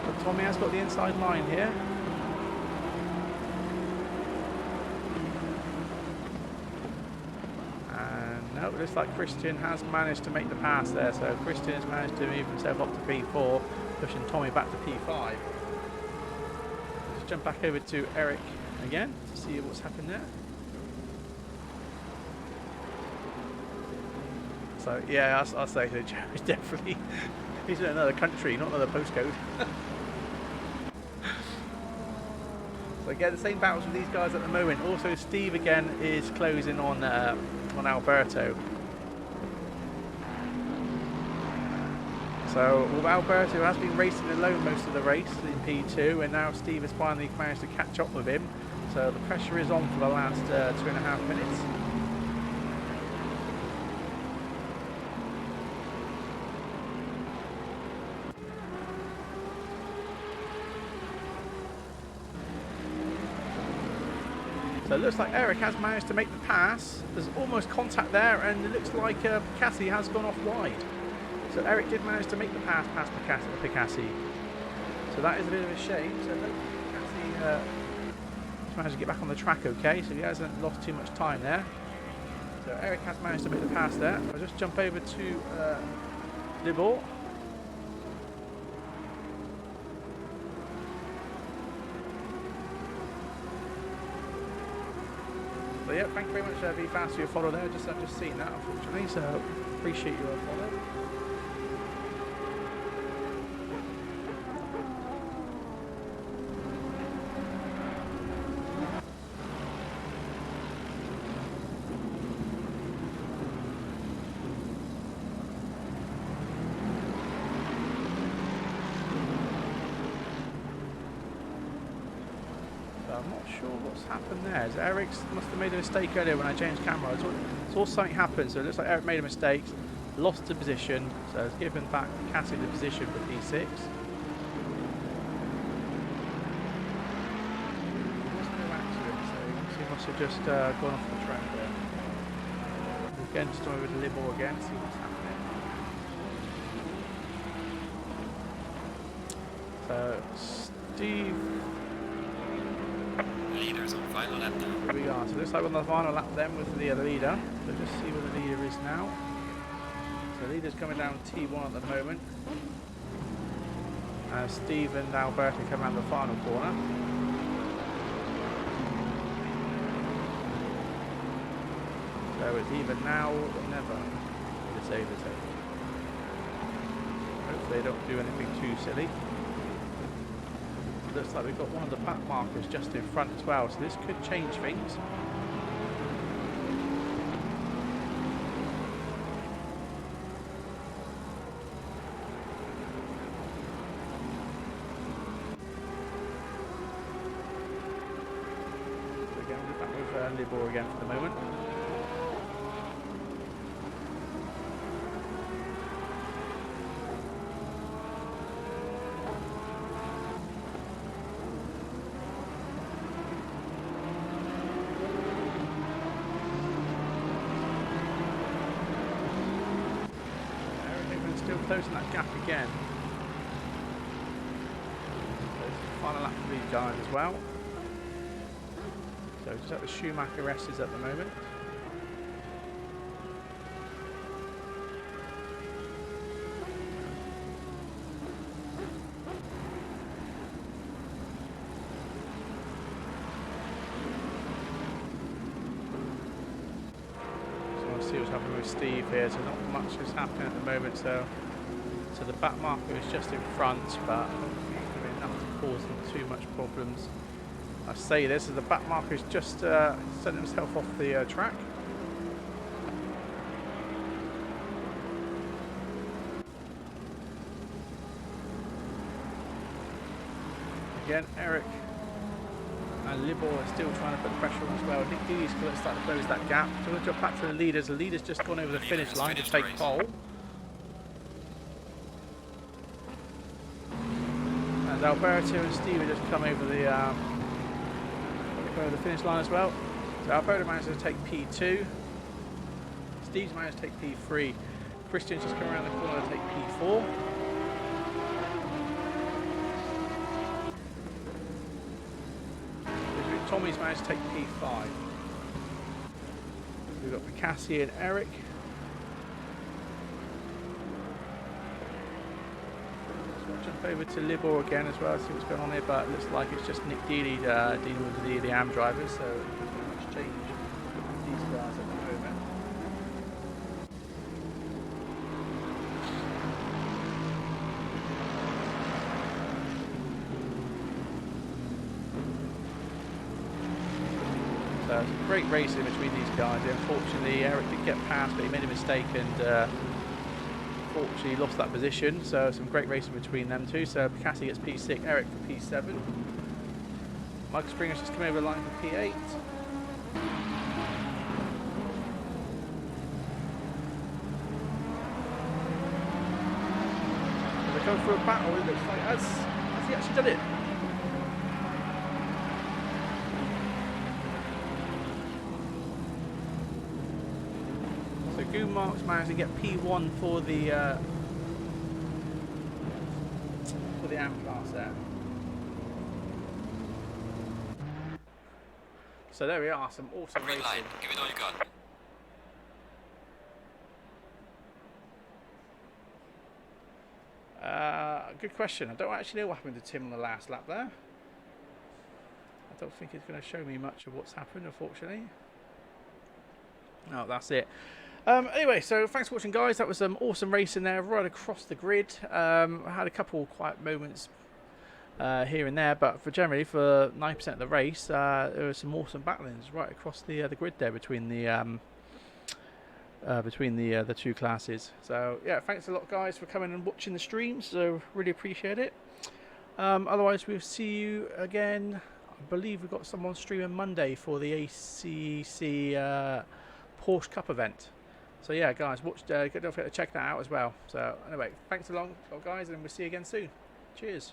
But Tommy has got the inside line here. No, it looks like Christian has managed to make the pass there, so Christian has managed to move himself up to P4, pushing Tommy back to P5. Just jump back over to Eric again to see what's happened there. So yeah, I'll say that Joe is definitely He's in another country, not another postcode. So again, the same battles with these guys at the moment. Also, Steve again is closing on Alberto. So with Alberto, who has been racing alone most of the race in P2, and now Steve has finally managed to catch up with him. So the pressure is on for the last 2.5 minutes. So it looks like Eric has managed to make the pass. There's almost contact there, and it looks like Piccassi has gone off wide. So Eric did manage to make the pass past Piccassi. So that is a bit of a shame. So hopefully Piccassi has managed to get back on the track okay, so he hasn't lost too much time there. So Eric has managed to make the pass there. I'll just jump over to Libor. So yeah, thank you very much, Be Fast, for your follow there. I've just seen that, unfortunately, so appreciate your follow. I'm not sure what's happened there. Eric must have made a mistake earlier when I changed camera. I saw something happen, so it looks like Eric made a mistake, lost the position, so it's given back Cassie the position for P6. He must have just gone off the track there. Again, just over to Libor again, see what's happening. So Steve. Leaders on final lap now. Here we are. So it looks like we're on the final lap then with the other leader. So just see where the leader is now. So the leader's coming down T1 at the moment. Steve and Alberto come around the final corner. So it's either now or never for this overtake. Hopefully they don't do anything too silly. Looks like we've got one of the back markers just in front as well, so this could change things. So again, we'll be back with Libor again for the moment. Still closing that gap again. There's the final lap for these guys as well. So just at the Schumacher S's at the moment. See what's happening with Steve here, so not much is happening at the moment, so the back marker is just in front, but hopefully enough to cause them too much problems. I say this as the back marker is just sent himself off the track. Again, Eric and Libor are still trying to put the pressure on as well. Nick Dee's going to start to close that gap. So we'll drop back to the leaders. The leaders just gone over the finish line to take pole. And Alberto and Steve have just come over the finish line as well. So Alberto managed to take P2. Steve's managed to take P3. Christian's just come around the corner to take P4. Tommy's managed to take P5. We've got Piccassi and Eric. So we'll jump over to Libor again as well, see what's going on here, but it looks like it's just Nick Dealey dealing with the AM drivers, so there's not much change with these guys at the moment. some great racing between these guys. Unfortunately, Eric did get past, but he made a mistake and unfortunately lost that position. So some great racing between them two. So Cassie gets P6, Eric for P7. Michael Springer's just come over the line for P8. They're going through a battle. It looks like has he actually done it? So Goonmark's managed to get P1 for the AM class there. So there we are, some awesome Green racing. line. Give it all you got. Good question. I don't actually know what happened to Tim on the last lap there. I don't think it's going to show me much of what's happened, unfortunately. No, that's it. Anyway, so thanks for watching, guys. That was some awesome racing there right across the grid. I had a couple quiet moments here and there, but for 9% of the race, there were some awesome battlings right across the grid there between the two classes. So yeah, thanks a lot, guys, for coming and watching the stream. So really appreciate it. Otherwise, we'll see you again. I believe we've got someone streaming Monday for the ACC Porsche Cup event. So yeah, guys, watch. Don't forget to check that out as well. So anyway, thanks a lot, guys, and we'll see you again soon. Cheers.